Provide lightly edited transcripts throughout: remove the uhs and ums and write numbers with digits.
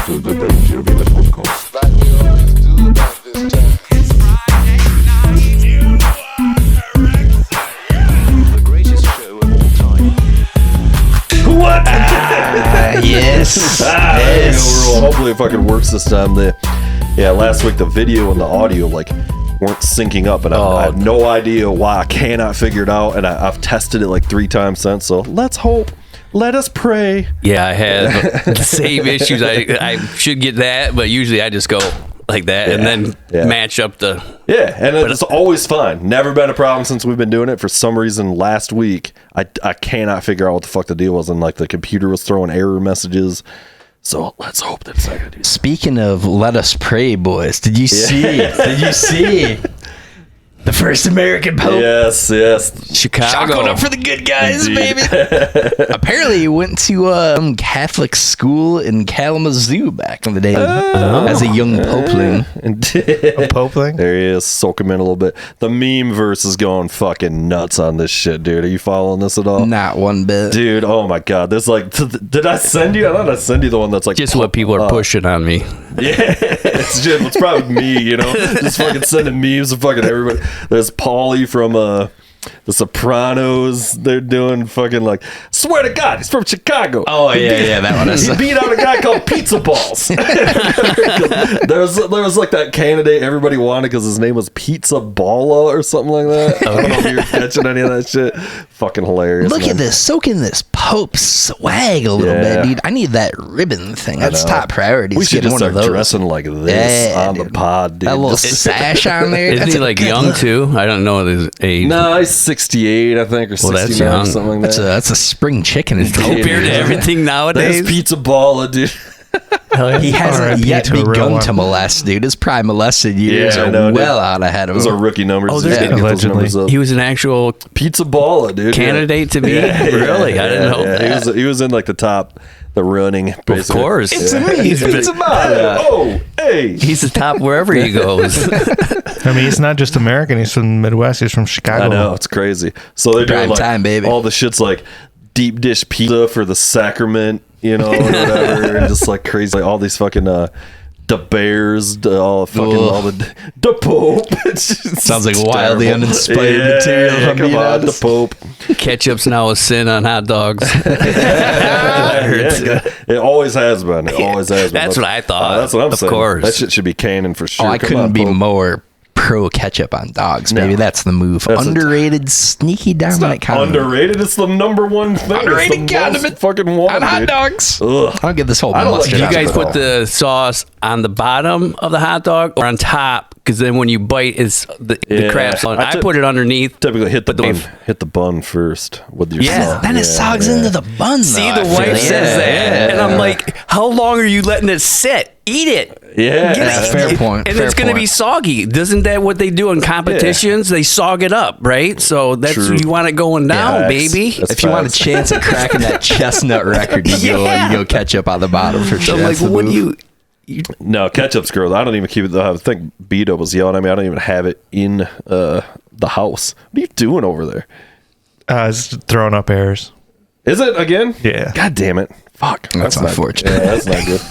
to the Danger Village podcast. Like we always do about this time. It's Friday night, you are Rex. The greatest show of all time. What? Yes. Yes. Hopefully it fucking works this time. Last week the video and the audio weren't syncing up, and I have no idea why. I cannot figure it out, and I've tested it like 3 times since. So let's hope. Let us pray. Yeah, I had the same issues. I should get that, but usually I just go like that and then match up the... Yeah, and it's always fine. Never been a problem since we've been doing it. For some reason, last week, I cannot figure out what the fuck the deal was, and the computer was throwing error messages. So let's hope that it's not gonna do. Speaking of let us pray, boys, did you see the first American Pope? Yes. Chicago up for the good guys, baby. Apparently he went to Catholic school in Kalamazoo back in the day as a young popeling. A popeling? There he is. Soak him in a little bit. The meme verse is going fucking nuts on this shit, dude. Are you following this at all? Not one bit. Dude, oh my god. There's did I send you? I thought I send you the one that's just what people are pushing on me. Yeah, it's probably me, just fucking sending memes to fucking everybody. There's Paulie from The Sopranos. They're doing fucking swear to God, he's from Chicago. Oh yeah, that one. He beat out a guy called Pizza Balls. there was that candidate everybody wanted because his name was Pizza Balla or something like that. I don't know if you were catching any of that shit. Fucking hilarious. Look at this, soaking this Pope swag a little bit, dude. I need that ribbon thing. That's top priority. We should just start dressing like this on the pod, dude. That little sash on there. Isn't he young too? I don't know his age. No, he's 68, I think, or 69 or something like that. That's a spring chicken. Compared to everything nowadays. There's Pizza Balla, dude. He hasn't yet begun to molest, dude. His prime molested years are well out ahead of him. Those are rookie numbers. Oh, allegedly. He was an actual Pizza Balla, dude. Candidate to be? Really? I didn't know that. He was in the top, the running. Basically. Of course. It's me. Pizza Balla. Oh, hey. He's the top wherever he goes. I mean, he's not just American. He's from the Midwest. He's from Chicago. I know. It's crazy. So they're doing time, baby. All the shit's deep dish pizza for the sacrament, or whatever, and just crazy, all these fucking the bears, all the Pope. Sounds like wildly uninspired material. Come on, the Pope. Ketchup's now a sin on hot dogs. It always has been. That's what I thought. That's what I'm saying. Of course, that shit should be canon for sure. I couldn't be more pro ketchup on dogs, baby. That's the move. Underrated, sneaky dominant condiment. Underrated. It's the number one thing. Underrated condiment fucking one on hot dogs. Ugh. I'll get this whole I don't mustard. You guys put the sauce on the bottom of the hot dog or on top? Because then when you bite, it's the crab's on. I put it underneath. Typically hit the bun first with your sauce. Then it sogs into the bun. See, the wife says that, and I'm like, how long are you letting it sit? Eat it. Yeah, fair point. And it's going to be soggy. Isn't that what they do in competitions? They sog it up, right? So that's you want it going down, baby. If you want a chance at cracking that chestnut record, you go ketchup on the bottom for sure. So I'm like, what do you? No, ketchup's gross. I don't even keep it. I think Beto was yelling at me. I don't even have it in the house. What are you doing over there? It's throwing up errors. Is it again? Yeah. God damn it. Fuck. That's unfortunate. That's not good.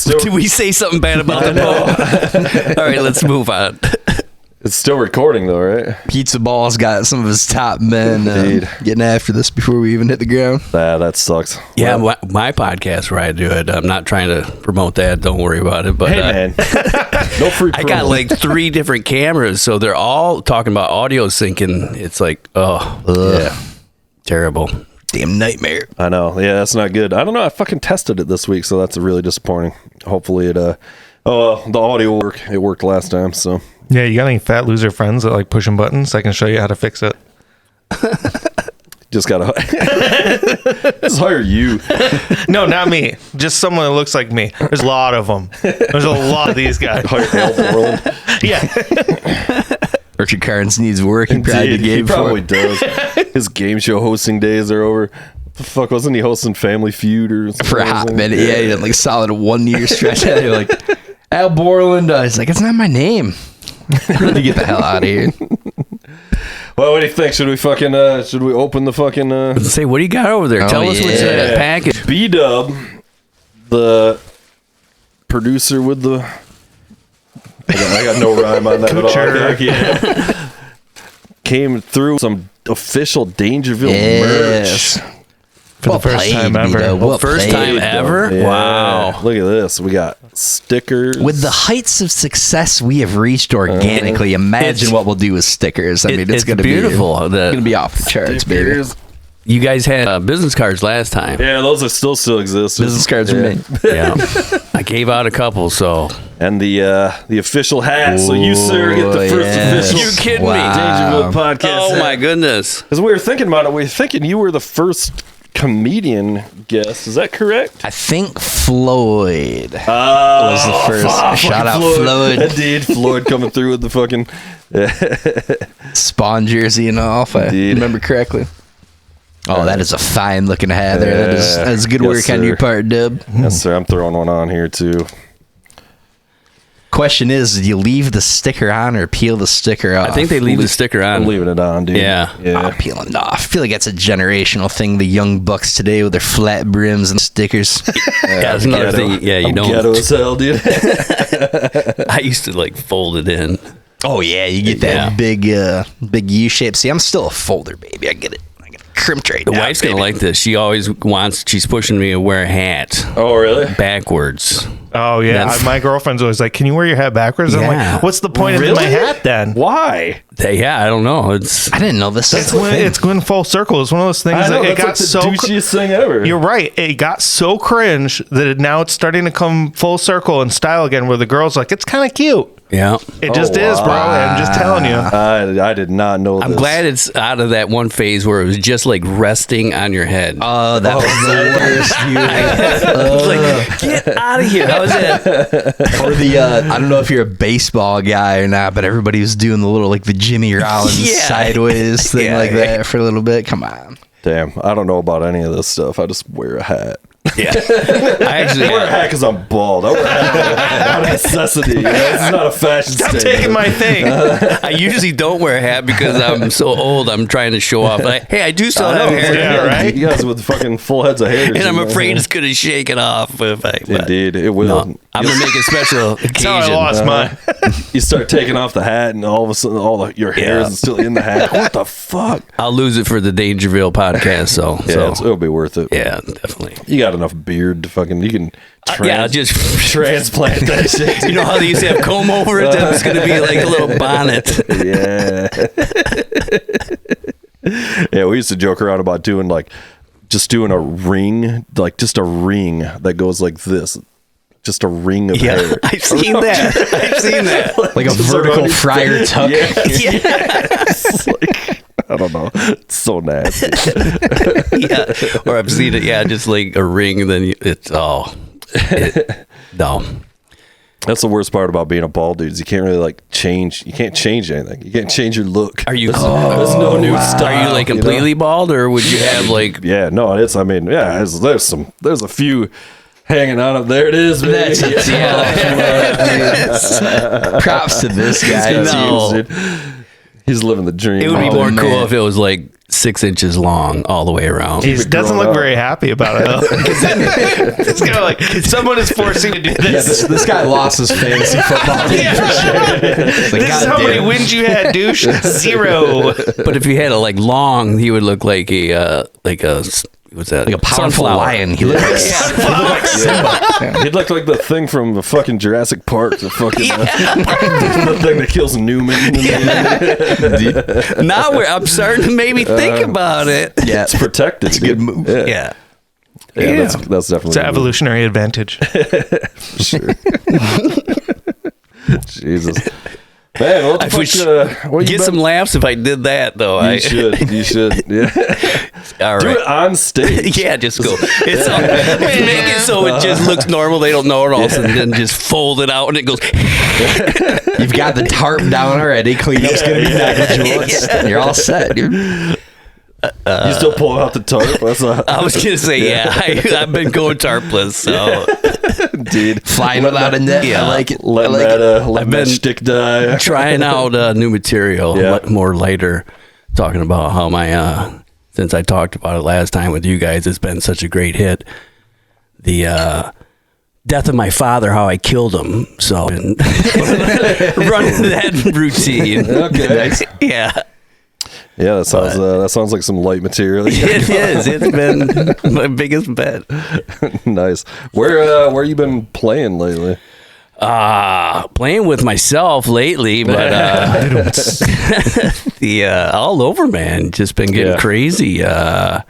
Did we say something bad about the Pope? All right, let's move on. It's still recording though, right? Pizza Ball's got some of his top men getting after this before we even hit the ground. That sucks. Yeah, my podcast where I do it. I'm not trying to promote that. Don't worry about it. But hey, man, no free. I got 3 different cameras, so they're all talking about audio syncing. It's terrible. Damn nightmare. I know. Yeah, that's not good. I don't know. I fucking tested it this week, so that's really disappointing. Hopefully it the audio will work. It worked last time, so. Yeah, you got any fat loser friends that like pushing buttons? I can show you how to fix it. Just gotta just hire you. No, not me. Just someone that looks like me. There's a lot of them. There's a lot of these guys. Hire Al Borland. Yeah. Richard Carnes needs work. He probably does. His game show hosting days are over. What the fuck, wasn't he hosting Family Feud or something? For a hot minute, yeah. He had solid 1 year stretch. You're like, Al Borland. He's like, it's not my name. Really get the hell out of here. Well, what do you think? Should we open the fucking say, what do you got over there? Tell us what's in that package. B-Dub, the producer with the. I got no rhyme on that Coocher. at all. Yeah. Came through some official Dangerville Yes. merch. For the first time ever. First time ever? Yeah. Wow. Look at this. We got stickers. With the heights of success we have reached organically, imagine It's- what we'll do with stickers. I mean, it's going to be beautiful. It's going to be off the charts, baby. Stickers. You guys had business cards last time. Yeah, those are still exist. Business cards are made. Yeah. I gave out a couple, so. And the official hat. So you, sir, get the first yes. official You kidding me? Dangerville podcast. Oh, my goodness. Because we were thinking about it. We were thinking you were the first comedian guest. Is that correct? I think Floyd Was was the first. Shout out Floyd. Indeed, Floyd coming through with the fucking. Spawn jersey and all, if I Indeed. remember correctly. Oh, that is a fine looking hat there. That is good Yes, work on sir. your part, Dub. Yes, sir. I'm throwing one on here too. Question is, do you leave the sticker on or peel the sticker off? I think they leave the sticker on. I'm leaving it on, dude. Yeah. I'm peeling it off. I feel like that's a generational thing. The young bucks today with their flat brims and stickers. Yeah, that's another thing. Yeah, you I'm don't. ghetto as hell, dude. I used to like fold it in. Oh yeah, you get that big U shape. See, I'm still a folder baby. I get it. I get it crimped right The now. wife's baby. gonna like this. She always wants. She's pushing me to wear a hat Oh, really? backwards. Oh, yeah. That's- My girlfriend's always like, can you wear your hat backwards? I'm Yeah. like, what's the point of my Really? hat then? Why? Yeah, I don't know. It's I didn't know this. It's going full circle. It's one of those things I know, that it that's got like the so douchiest thing ever. You're right. It got so cringe that now it's starting to come full circle in style again, where the girl's like, it's kind of cute. yeah. It just is, bro. I'm just telling you. I did not know I'm this. glad it's out of that one phase where it was just like resting on your head. Oh, that was the worst view. It's like, get out of here. How was that? Or the I don't know if you're a baseball guy or not, but everybody was doing the little like the Jimmy Rollins Yeah. sideways thing Yeah. like that for a little bit. Come on. Damn, I don't know about any of this stuff. I just wear a hat. Yeah. I actually I wear a hat because I'm bald. I wear a hat out of necessity. You know? It's not a fashion Stop statement. taking my thing. I usually don't wear a hat because I'm so old. I'm trying to show off. Like, hey, I do still have hair. Yeah, right? You guys with fucking full heads of hair. And I'm afraid it's going to shake it off. If I, but Indeed, it will. no, I'm going to make a special That's how I occasion. lost mine. You start taking off the hat, and all of a sudden, your hair Yeah. is still in the hat. What the fuck? I'll lose it for the Dangerville podcast. So, Yeah, so it'll be worth it. yeah, definitely. You got enough beard to fucking. You can. Yeah, just transplant that shit. you know how they used to have comb over it? It's going to be like a little bonnet. Yeah, we used to joke around about doing a ring, like just a ring that goes like this, just a ring of Yeah, hair. I've seen that. I've seen that. Like a Just vertical around your friar face. tuck. Yeah. It's like, I don't know. It's so nasty. Yeah, or I've seen it. Yeah, just like a ring. And then it's no. That's the worst part about being a bald dude is you can't really change. You can't change anything. You can't change your look. Are you? There's no new style. Are you like know? completely bald, or would you have like? Yeah, no, it's. I mean, yeah, there's a few hanging on up. There it is, man. Props to this guy. No. He's living the dream. It would be Oh, more man. cool if it was like 6 inches long all the way around. He doesn't grown look up. very happy about it, though. It's kind of like someone is forcing to do Yeah, this. this guy lost his fantasy football team for sure. It's like, This is how goddamn. many wins you had, douche. 0. But if you had it like long, he would look like what's that? Like a powerful Sunflower. lion. He looked like He'd look like the thing from the fucking Jurassic Park, the fucking the thing that kills Newman. Now I'm starting to maybe think about it. Yeah, It's protected. It's a good move. Yeah. Yeah, that's definitely It's an evolutionary advantage. Sure. Jesus, man, what the If we fuck? What you Get been- some laughs if I did that, though. You should. You should. Yeah. All Do right. it on stage. Yeah, just go. It's all, make it so it just looks normal. They don't know it all, and then just fold it out, and it goes. You've got the tarp down already. Cleanup's gonna be negligible. You're all set, dude. You still pulling out the tarp? That's I was gonna say, yeah, I've been going tarpless, so indeed. Flying without a net. Yeah. I like it. Letting I like it. that, letting I've that been shtick die. trying out new material. Yeah. More later, talking about how my since I talked about it last time with you guys, it's been such a great hit. The death of my father, how I killed him. So running that routine. Okay. Yeah. Yeah, that sounds like some light material. It is. It's been my biggest bet. Nice. Where you been playing lately? Playing with myself lately, but all over, man. Just been getting crazy. I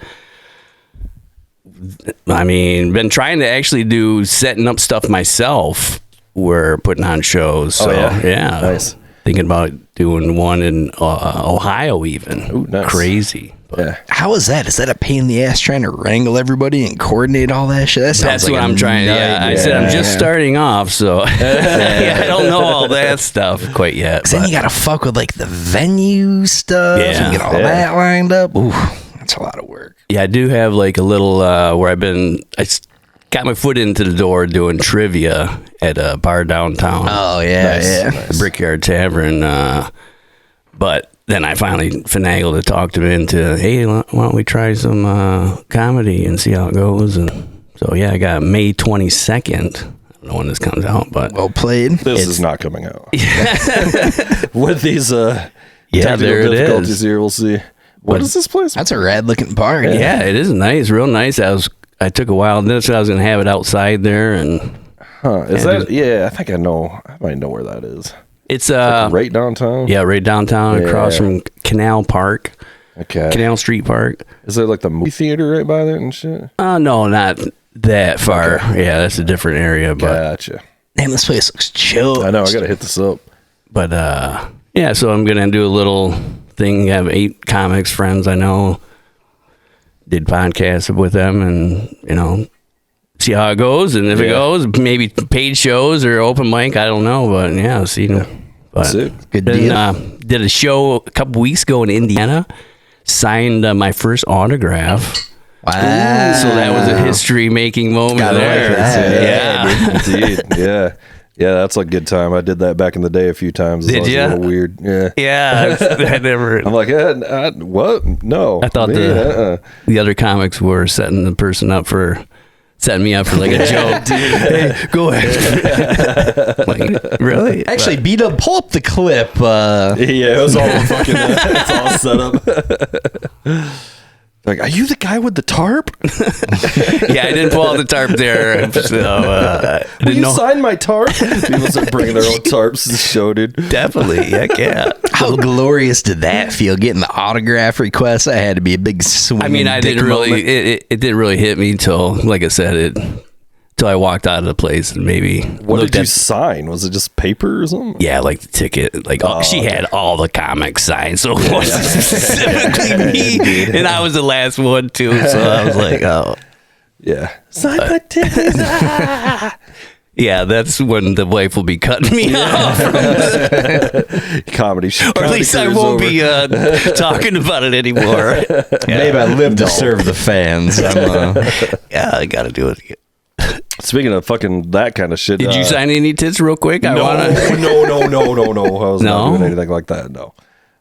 mean, been trying to actually do setting up stuff myself. We're putting on shows. So, yeah. Nice. Thinking about doing one in Ohio even. Ooh, nice. Crazy. Yeah. How is that? Is that a pain in the ass trying to wrangle everybody and coordinate all that shit? That sounds That's like what a I'm trying. Yeah, I said I'm just starting off, so I don't know all that stuff quite yet. Then you gotta fuck with like the venue stuff and get all that lined up. Ooh, that's a lot of work. Yeah, I do have like a little where I got my foot into the door doing trivia at a bar downtown. Oh yeah, The Brickyard Tavern. But then I finally finagled to talk them into, hey, why don't we try some comedy and see how it goes? And so yeah, I got May 22nd. I don't know when this comes out, but well played. This is not coming out. With these there technical it difficulties is. here, we'll see. What is this place? That's a rad looking bar. Yeah, it is nice, real nice. I took a while. Then I was gonna have it outside there, and Is that? Yeah, I think I know. I might know where that is. it's Right downtown. yeah, right downtown across from Canal Park, Okay. Canal Street Park. Is there like the movie theater right by there and shit? No, not that far. Yeah, that's a different area, but Gotcha. Damn, this place looks chill. I know. I gotta hit this up. But yeah, so I'm gonna do a little thing. I have 8 comics friends I know. Did podcasts with them, and see how it goes. And if it goes, maybe paid shows or open mic. I don't know, but yeah, see. But Sick. Good then, deal. did a show a couple weeks ago in Indiana. Signed my first autograph. Wow. So that was a history making moment Gotta there. like that. Yeah. Indeed. Yeah. Yeah, that's a good time. I did that back in the day a few times. It's Did always ya? a little weird. Yeah. Yeah, I never. I'm like, what? No. I thought the other comics were setting me up for like a joke. Hey, go ahead. Like, really? Actually, beat up. Pull up the clip. Yeah, it was all fucking. It's all set up. Like, are you the guy with the tarp? Yeah, I didn't pull out the tarp there. So, Will you sign my tarp? People start bringing their own tarps to the show, dude. definitely. Heck yeah. How glorious did that feel? Getting the autograph request. That had to be a big swing. I mean, I didn't really. It didn't really hit me till, like I said, till I walked out of the place and maybe. What did you sign? Was it just paper or something? Yeah, like the ticket. Like she had all the comics signed, so it wasn't specifically me, and I was the last one too. So I was like, oh. Yeah. Sign my ticket. Yeah, that's when the wife will be cutting me off. Comedy show. Or at least I won't be talking about it anymore. Maybe I live to serve the fans. Yeah, I got to do it again. Speaking of fucking that kind of shit. Did you sign any tits real quick? No. I was No? not doing anything like that. No.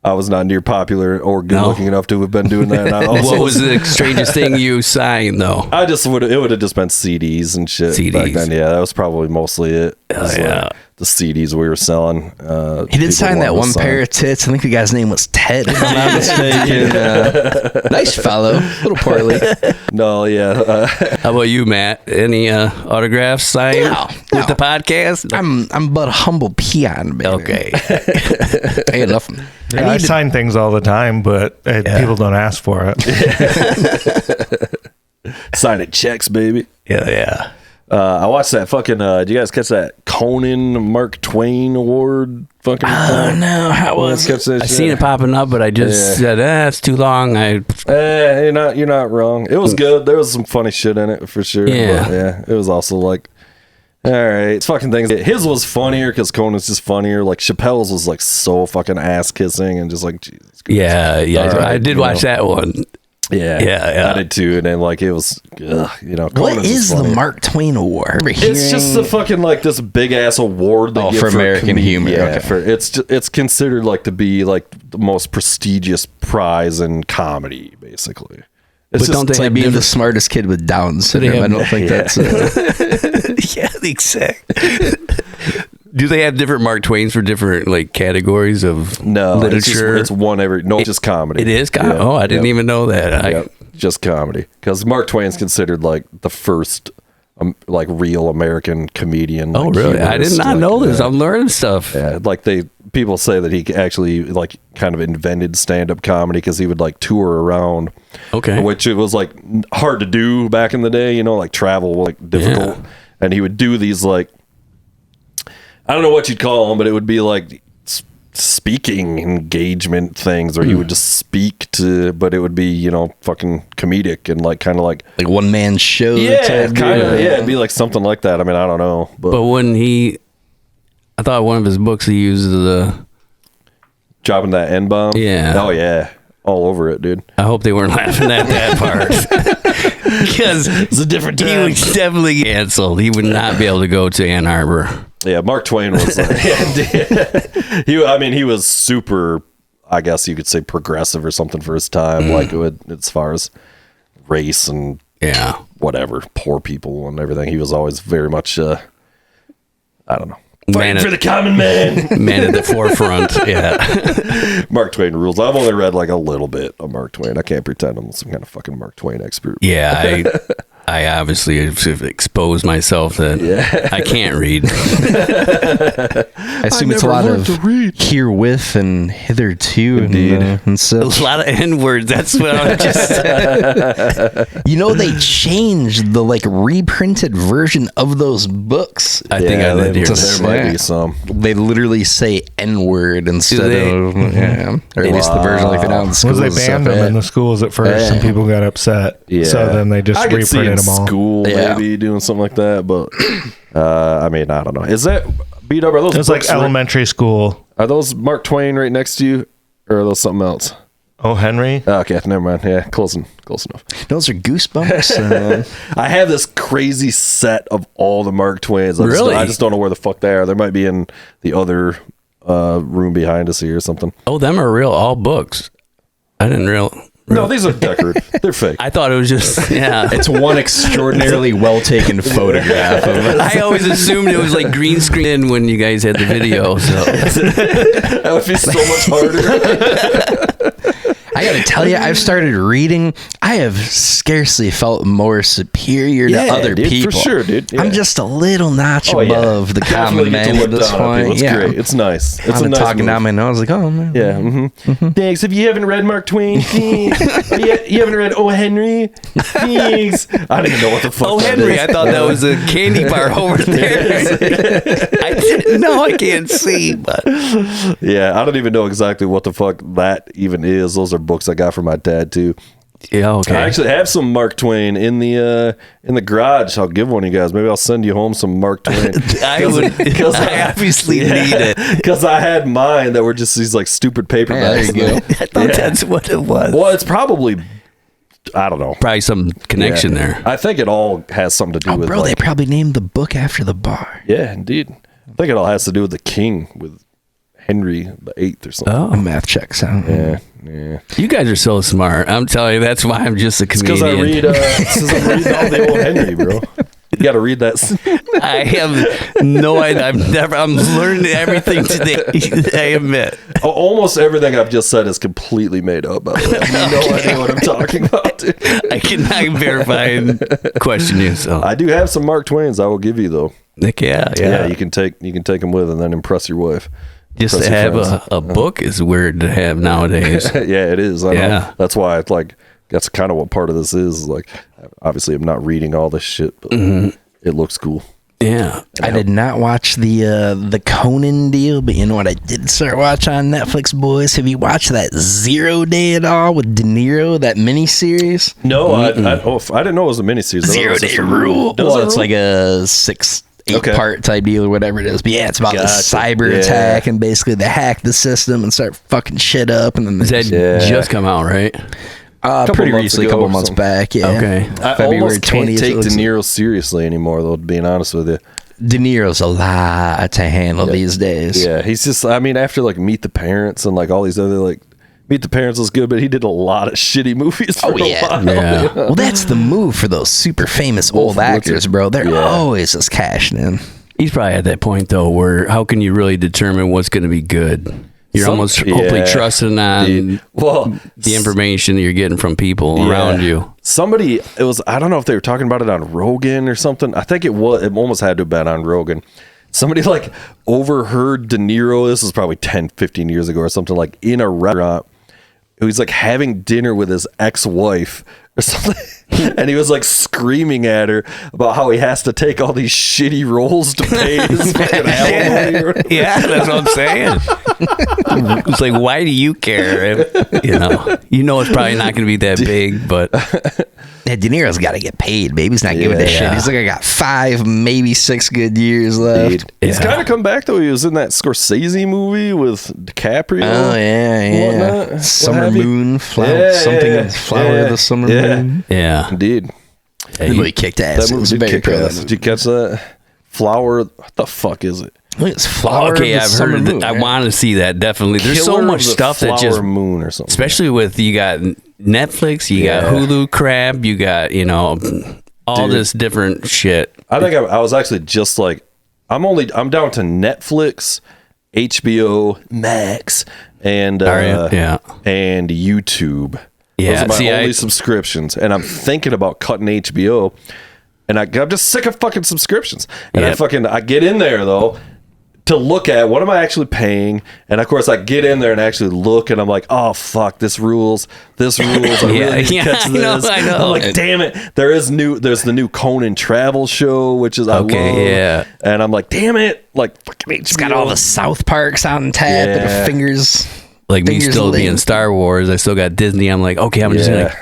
I was not near popular or good looking enough to have been doing that. And I also What was the strangest thing you signed, though? I just would have just been CDs and shit. CDs. Back then. Yeah, that was probably mostly it. It was, yeah. the CDs we were selling. He did sign that one pair of tits. I think the guy's name was Ted, if I'm not mistaken. Nice fellow. A little portly. No, yeah. How about you, Matt? Any autographs signed with the podcast? I'm but a humble peon, baby. Okay. I got nothing. Yeah, I sign things all the time, but people don't ask for it. Signing checks, baby. Yeah. I watched that fucking. Did you guys catch that Conan Mark Twain Award? Fucking. Oh no, how was it? Catch that I shit? seen it popping up, but I just said, it's too long. You're not wrong. It was good. There was some funny shit in it for sure. Yeah. But yeah. It was also like, all right, it's fucking things. His was funnier because Conan's just funnier. Like Chappelle's was like so fucking ass kissing and just like Jesus Christ. Yeah. All right, I did watch that one. Yeah. I did too. And then like it was, What Conan's is the funnier. Mark Twain Award? It's just a fucking like this big ass award they give for American humor. Yeah, Okay. it's considered like to be like the most prestigious prize in comedy, basically. It's But don't It's they like have being the different? smartest kid with Down syndrome. have- I don't think yeah. that's. Yeah, exact. Do they have different Mark Twains for different like categories of no literature? It's one every. No, just comedy. It is. Yeah. Oh, I didn't Yep. even know that. Yep. Just comedy, because Mark Twain's considered like the first like real American comedian. Oh, like, really? I did humorist, not like, know this. yeah. I'm learning stuff. Yeah, like people say that he actually like kind of invented stand-up comedy because he would like tour around. Okay. Which it was like hard to do back in the day, you know, like travel was like difficult. Yeah. And he would do these like, I don't know what you'd call them, but it would be like speaking engagement things, or he would just speak to, but it would be, you know, fucking comedic and like kind of like, Like one man show. yeah, type kind of, deal. yeah, it'd be like something like that. I mean, I don't know, But when I thought one of his books he used the. dropping that N-bomb. Yeah. Oh yeah. All over it, dude. I hope they weren't laughing at that part. Because It's a different he time. was definitely canceled. He would not be able to go to Ann Arbor. Yeah, Mark Twain was like, he was super, I guess you could say progressive or something for his time, like as far as race and Yeah. whatever, poor people and everything. He was always very much, I don't know. Man For the common man. Man at the forefront. Yeah. Mark Twain rules. I've only read like a little bit of Mark Twain. I can't pretend I'm some kind of fucking Mark Twain expert. Yeah. I obviously have exposed myself that I can't read. I assume it's a lot of herewith and hitherto. And A such. lot of N words. That's what I'm just. You know, they changed the like reprinted version of those books. I think I did hear to that. There might Yeah. be some. They literally say N word instead they? of, or at least the version like they're down in schools. Was they banned them in the schools at first, and people got upset. Yeah. So then they just I could see in reprinted them all. school Yeah. maybe doing something like that, but I mean, I don't know. Is that beat up? Are those It was like books right- elementary school. Are those Mark Twain right next to you, or are those something else? Oh, Henry. Okay, never mind. Yeah, close enough. Those are Goosebumps. I have this crazy set of all the Mark Twains. Really? I just don't know where the fuck they are. They might be in the other room behind us here or something. Oh, them are real, all books. I didn't real. No, these are decorative. They're fake. I thought it was just, yeah. It's one extraordinarily well taken photograph of it. I always assumed it was like green screen when you guys had the video. So That would be so much harder. I gotta tell you, I've started reading. I have scarcely felt more superior to Yeah, other dude, for people. sure, dude. Yeah. I'm just a little notch Oh, yeah. above the Definitely common get to man look at this down on people. point. It's Yeah, great. It's nice. It's I'm a nice talking move. down my nose like, oh man. Yeah. Mm-hmm. Thanks. If you haven't read Mark Twain, thanks. you haven't read Oh Henry, thanks. I don't even know what the fuck. Oh, that Henry, is. I thought that was a candy bar over there. I didn't know. I can't see, but Yeah, I don't even know exactly what the fuck that even is. Those are books I got from my dad too. yeah, okay. I actually have some Mark Twain in the garage. I'll give one of you guys. Maybe I'll send you home some Mark Twain. I obviously need it. Because I had mine that were just these like stupid paperbacks. there you go. I thought that's what it was. Well, it's probably, I don't know. Probably some connection Yeah. there. I think it all has something to do Oh, with bro, they like, probably named the book after the bar. yeah, indeed. I think it all has to do with the king, with Henry VIII or something. Oh, Math checks out. Yeah. you guys are so smart. I'm telling you, that's why I'm just a Because comedian. I read, I'm reading all the old Henry, bro. You got to read that. I have no idea. I'm learning everything today. I admit. Almost everything I've just said is completely made up. By the way, I have no idea what I'm talking about. Dude. I cannot verify and question you. So, I do have some Mark Twains. I will give you though. Nick, yeah. You can take them with and then impress your wife. Just Impress to your have friends. a book is weird to have nowadays. Yeah, it is. I know. Yeah. That's why it's like that's kind of what part of this is. Like, obviously, I'm not reading all this shit, but it looks cool. Yeah. I did not watch the Conan deal, but you know what I did start watching on Netflix, boys? Have you watched that 0 Day at all with De Niro, that miniseries? No, I didn't know it was a miniseries. 0 Day Rule. Does Well, it it's rule? like a 8 part type deal or whatever it is. But yeah, it's about Gotcha. this cyber Yeah. attack and basically they hack the system and start fucking shit up. And then Does that Yeah. just come out, right? pretty months recently, a ago couple or months something. back. Yeah. Okay. I February almost can't 20th, take it looks De like. Niro seriously anymore, though. Being honest with you. De Niro's a lot to handle these days. Yeah, he's just. I mean, after like Meet the Parents and like all these other like Meet the Parents was good, but he did a lot of shitty movies. For Oh, yeah. a while. Yeah. Well, that's the move for those super famous old actors, bro. They're always just cashing in. He's probably at that point though, where how can you really determine what's going to be good? You're almost hopefully trusting on the information that you're getting from people around you. Somebody, I don't know if they were talking about it on Rogan or something. I think it almost had to have been on Rogan. Somebody like overheard De Niro, this was probably 10, 15 years ago or something, like in a restaurant. He was like having dinner with his ex-wife or something. And he was like screaming at her about how he has to take all these shitty roles to pay his fucking alimony. Yeah, that's what I'm saying. It's like, why do you care? You know it's probably not going to be that big, but Yeah, De Niro's got to get paid, baby. He's not giving a shit. He's like, I got 5, maybe 6 good years left. He's kind of come back though. He was in that Scorsese movie with DiCaprio. Oh yeah. Summer Moon, flower, something of flower of the summer moon. yeah. Indeed. That movie kicked ass. That movie did kick ass. Did you catch that? Flower. What the fuck is it? It's flower. Okay, of the I've summer heard. moon, I right? want to see that definitely. There's so Killer much of the stuff that just, Flower Moon or something. especially with you got Netflix, you got Hulu crap, you got all this different shit. I think I was actually just like, I'm down to Netflix, HBO Max, and and YouTube. Yeah, Those are my only subscriptions, and I'm thinking about cutting HBO. And I'm just sick of fucking subscriptions. And I get in there though to look at what am I actually paying. And of course I get in there and actually look, and I'm like, oh fuck, this rules. I really need to catch this. I know. I'm like, damn it. There's the new Conan travel show, which is I love. And I'm like, damn it. Like fucking HBO. It's got all the South Parks out in tap and fingers. Like me fingers still lit. being Star Wars, I still got Disney. I'm like, okay, I'm just gonna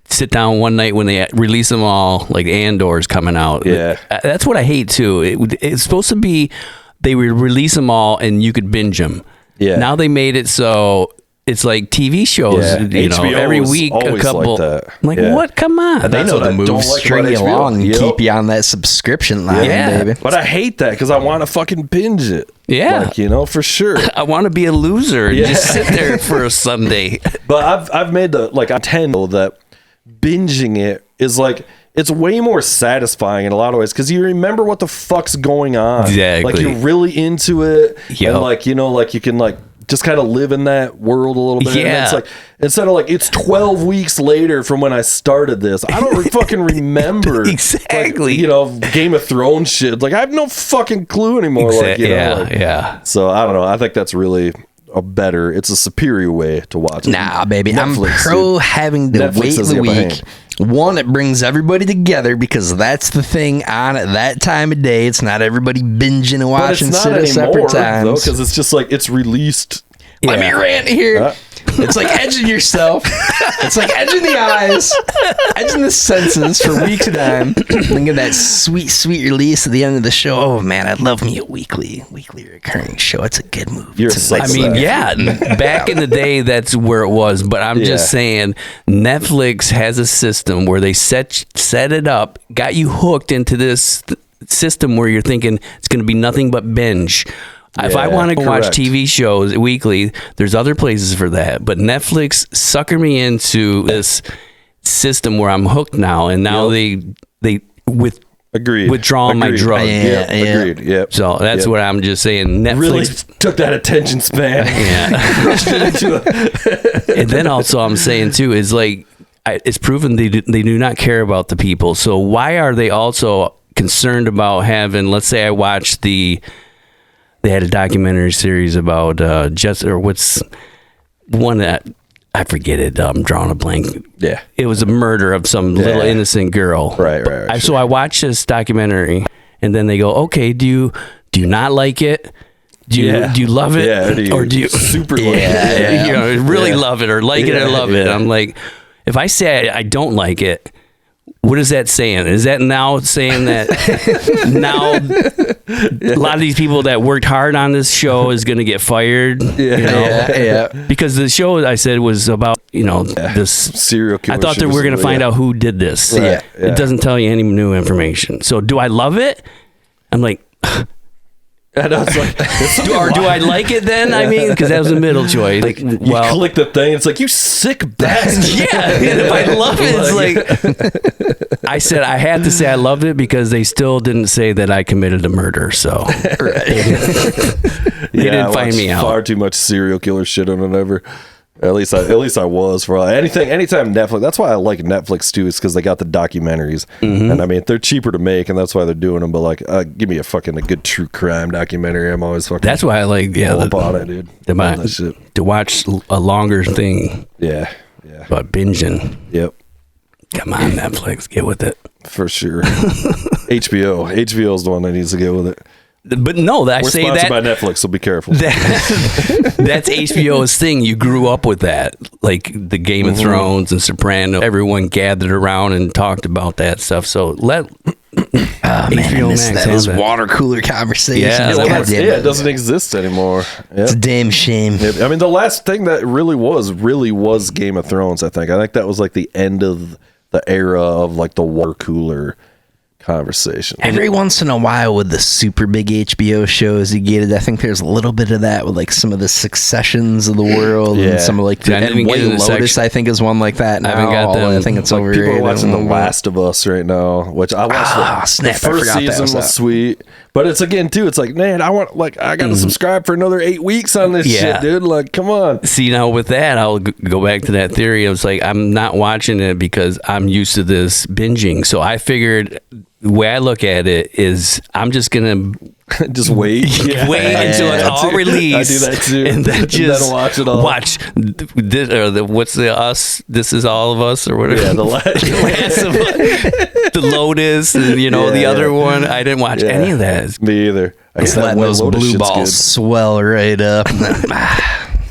sit down one night when they release them all, like Andor's coming out. Yeah. That's what I hate too. It's supposed to be they would release them all and you could binge them. Yeah. Now they made it so it's like TV shows, HBO every was week a always couple. like that. I'm like, Yeah. what? Come on. And They that's know what the I move. don't like String about you HBO. along and Yep. keep you on that subscription line, baby. But I hate that because I want to fucking binge it. Yeah. Like, for sure. I want to be a loser and just sit there for a Sunday. But I've made I tend that binging it is like, it's way more satisfying in a lot of ways because you remember what the fuck's going on. Exactly. Like you're really into it. Yep. And you can just kind of live in that world a little bit. And Yeah. it's like, instead of it's 12 weeks later from when I started this, I don't fucking remember. Exactly. Game of Thrones shit. Like I have no fucking clue anymore. So I don't know. I think that's really it's a superior way to watch it. Nah, baby. I'm Netflix, pro having to Netflix wait doesn't the get week. behind. One, it brings everybody together because that's the thing on at that time of day. It's not everybody binging and But watching it's shit not at separate anymore, though, times. because it's just it's released. Let me rant here. It's like edging yourself. It's like edging the eyes, edging the senses for weeks at a time. And get that sweet, sweet release at the end of the show. Oh man, I'd love me a weekly recurring show. It's a good movie. You're It's a nice psycho. Back in the day, that's where it was. But I'm just saying, Netflix has a system where they set it up, got you hooked into this system where you're thinking it's going to be nothing but binge. If I want to watch TV shows weekly, there's other places for that. But Netflix suckered me into this system where I'm hooked now, and now they withdrawing my drug. Agreed. Yep. So that's what I'm just saying. Netflix Really took that attention span. And then also I'm saying too is it's proven they do not care about the people. So why are they also concerned about having? Let's say I watched they had a documentary series about what's one that I forget it. I'm drawing a blank. Yeah. It was a murder of some little innocent girl. Right. So I watched this documentary, and then they go, "Okay, do you not like it? Do you love it? Yeah, or do you super like it? Really love it or like it or love it?" I'm like, if I say I don't like it, what is that saying? Is that now saying that now a lot of these people that worked hard on this show is going to get fired? Because the show I said was about this serial killer. I thought that we were going to find out who did this. Right, It doesn't tell you any new information. So do I love it? I'm like, And I was like, do I like it then? I mean, because that was a middle choice. Like, you well, click the thing, it's like, you sick bastard. yeah. And if I love it, it's like I said I had to say I loved it because they still didn't say that I committed a murder. So they didn't find me out. Far too much serial killer shit on it ever. At least I was for anytime Netflix. That's why I like Netflix too, is because they got the documentaries, and I mean they're cheaper to make, and that's why they're doing them. But like, give me a good true crime documentary. I'm always fucking. That's why I like all about it, dude. That shit. To watch a longer thing. Yeah. But binging. Yep. Come on, Netflix, get with it. For sure. HBO is the one that needs to get with it. But no, We're sponsored by Netflix, so be careful. That's HBO's thing. You grew up with that, like the Game of Thrones and Soprano. Everyone gathered around and talked about that stuff. So let HBO Max those water cooler conversations. Yeah, it doesn't exist anymore. Yep. It's a damn shame. Yep. I mean, the last thing that really was Game of Thrones. I think that was like the end of the era of like the water cooler conversation. Every once in a while with the super big HBO shows you get it, I think there's a little bit of that with like some of the Successions of the world and some of like and White Lotus I think is one like that now. I haven't got them. I think it's like overrated. People are watching The Last of Us right now, which I watched. The first season was sweet, but it's again too, it's like, man, I gotta subscribe for another 8 weeks on this shit, dude. Like, come on. See, now with that, I'll go back to that theory. I was like, I'm not watching it because I'm used to this binging. So I figured the way I look at it is I'm just gonna just wait until it's all released. I do that too, and then just watch it all. Watch this, or what's the Us? This Is All of Us, or whatever. Yeah, the last of the Lotus, and the other one. I didn't watch any of that. Me either. Just letting those blue balls swell right up.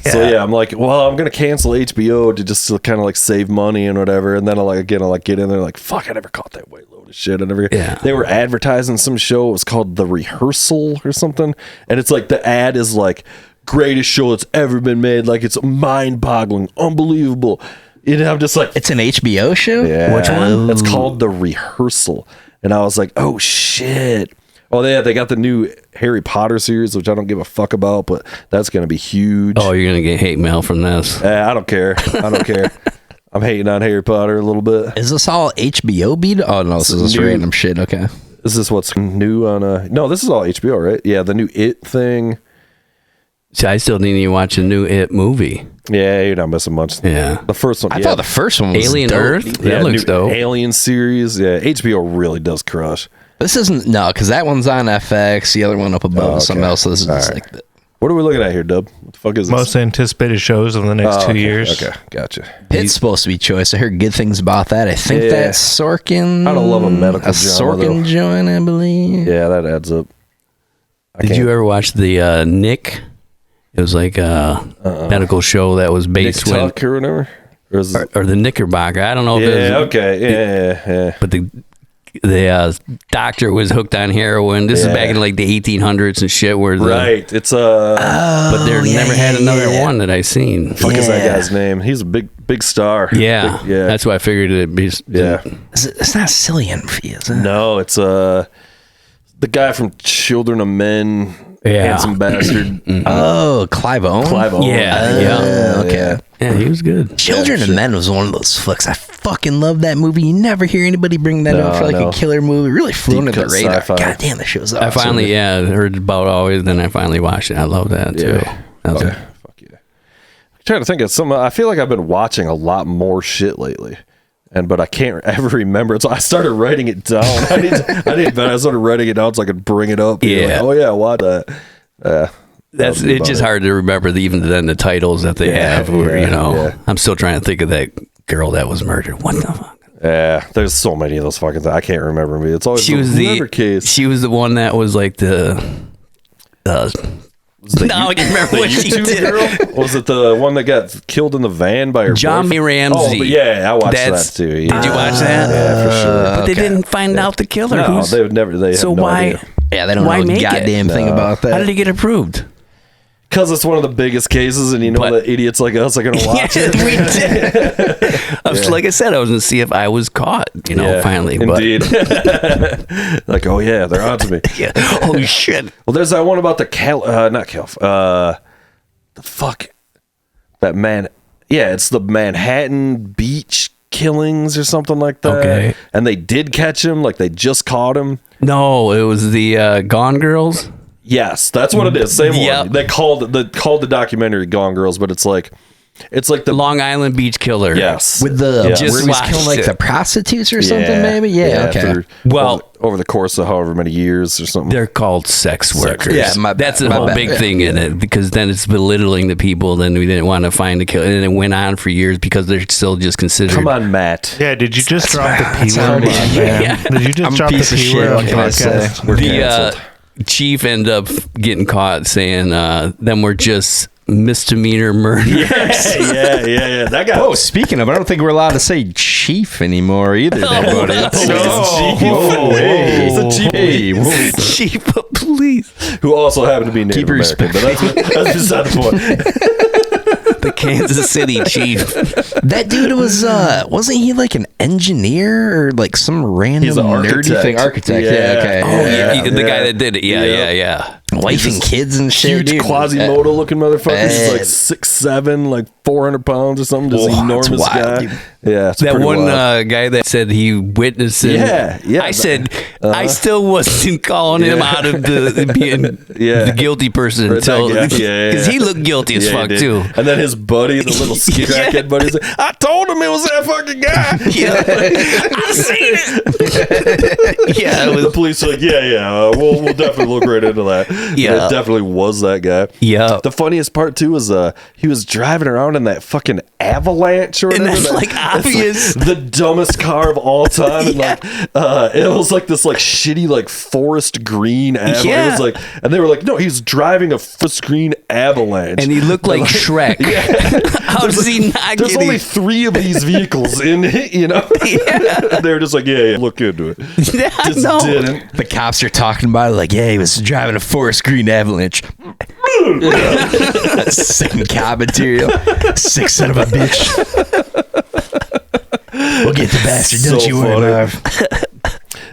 So yeah, I'm like, well, I'm gonna cancel HBO to just kind of like save money and whatever, and then I'll get in there like, fuck, I never caught that White Lotus shit. I never. Yeah. They were advertising some show. It was called The Rehearsal or something, and it's like the ad is like, greatest show that's ever been made. Like, it's mind-boggling, unbelievable. And I'm just like, it's an HBO show. Yeah, which one? It's called The Rehearsal, and I was like, oh shit. Oh, yeah, they got the new Harry Potter series, which I don't give a fuck about, but that's going to be huge. Oh, you're going to get hate mail from this. I don't care. I'm hating on Harry Potter a little bit. Is this all HBO beat? Oh, no, this is just random shit. Okay. Is this what's new on No, this is all HBO, right? Yeah, the new It thing. See, I still need to watch a new It movie. Yeah, you're not missing much. Yeah. The first one. I thought the first one was Alien dope. Earth? Yeah, That looks dope. Alien series. Yeah, HBO really does crush. This isn't because that one's on FX. The other one up above is something else. So this is just like what are we looking at here, Dub? What the fuck is this? Most anticipated shows in the next 2 years. Okay, gotcha. It's supposed to be choice. I heard good things about that. I think that's Sorkin. I don't love a medical Sorkin joint, I believe. Yeah, that adds up. Did you ever watch the Nick? It was like a medical show that was based Nick Tuck or whatever, or the Knickerbocker. I don't know if it was. Yeah. But the doctor was hooked on heroin. This is back in like the 1800s and shit. Where it's but there never had another one that I seen. Fuck is that guy's name? He's a big star. Yeah, that's why I figured it'd be. Yeah, it's not Cillian Murphy, is it? No, it's the guy from Children of Men. Handsome bastard. Oh, Clive Owen. Okay. Yeah, he was good. Children of Men was one of those flicks. I fucking love that movie. You never hear anybody bring that up for like a killer movie. Really flew under the radar. Sci-fi. God damn, the show's awesome. I finally, heard about always. Then I finally watched it. I love that too. Fuck yeah. I'm trying to think of some. I feel like I've been watching a lot more shit lately. But I can't ever remember it. So I started writing it down. I started writing it down so I could bring it up. Yeah. Like, oh yeah, watch that. It's just hard to remember even then the titles that they have. I'm still trying to think of that girl that was murdered. What the fuck? Yeah, there's so many of those fucking things. I can't remember me. It's always she was case. She was the one that was like the I can't remember what she did. Girl? Was it the one that got killed in the van by her John boyfriend? Ramsey. Oh, but yeah, I watched that too. Yeah. Did you watch that? Yeah, for sure. But they didn't find out the killer. No, they would never. They so have no why? idea. Yeah, they don't why know make a goddamn thing about that. How did he get approved? Because it's one of the biggest cases, and you know But- that idiots like us are gonna watch it. We did. Like I said, I was gonna see if I was caught. Finally. Indeed. Like, oh yeah, they're onto me. But, yeah. Oh shit. Well, there's that one about the the fuck, that man. Yeah, it's the Manhattan Beach killings or something like that. Okay. And they did catch him, like they just caught him. No, it was the Gone Girls. Yes, that's what it is. Same Yep. one. They called the documentary Gone Girls, but it's like the Long Island Beach Killer. yes With the Yes. Just where he was watched killing like it. the prostitutes or something, maybe. Yeah, okay. Well- over the course of however many years or something. They're called sex workers. Yeah, my that's bad, the my whole bad. big thing in it, because then it's belittling the people. Then we didn't want to find the killer, and it went on for years because they're still just considered. Come on, Matt. Yeah, did you just drop the P how word? it is, Man? Did you just I'm a drop the piece of P shit, word what on can I say? podcast? We're The canceled. chief ended up getting caught saying them were just misdemeanor murders. yeah. That guy. Oh, speaking of, I don't think we're allowed to say chief anymore either, there, buddy. He's a chief. Hey, whoa. Chief of police. Who also happened to be Native Keep your American, but that's beside the point. The Kansas City chief. That dude was, wasn't he like an engineer or like some random He's an nerdy architect. thing? Architect, Yeah. yeah, okay. Oh, yeah. the guy that did it. Yeah. Wife and kids and shit, Huge dude. Quasimodo looking motherfucker. He's like Uh, 6'7", like 400 pounds or something. Just Whoa, enormous that's wild, guy. dude. Yeah, it's That pretty one wild. guy that said he witnessed it. Yeah. I said I still wasn't calling him out of the being the guilty person Right, until that guy. because he looked guilty as Yeah, he fuck did. too. And then his buddy, the little crackhead buddy, said, I told him it was that fucking guy. Yeah, I seen it. Yeah, it The was. police are like, we'll definitely look right into that. Yeah. It definitely was that guy. Yeah. The funniest part too is he was driving around in that fucking Avalanche or And whatever. that's, like, it's, obvious. the dumbest car of all time. And like it was like this like shitty like forest green Avalanche. Yeah. It was like, and they were like, no, he's driving a forest green Avalanche. And he looked like Shrek. How does he not There's get only it? 3 of these vehicles in it, you know? They were just like, yeah, look into it. Yeah, I Just know. didn't. The cops are talking about it like, yeah, he was driving a forest green Avalanche. Sick cop material. Sick son of a bitch. We'll get the bastard, So don't you worry, funny. Marv.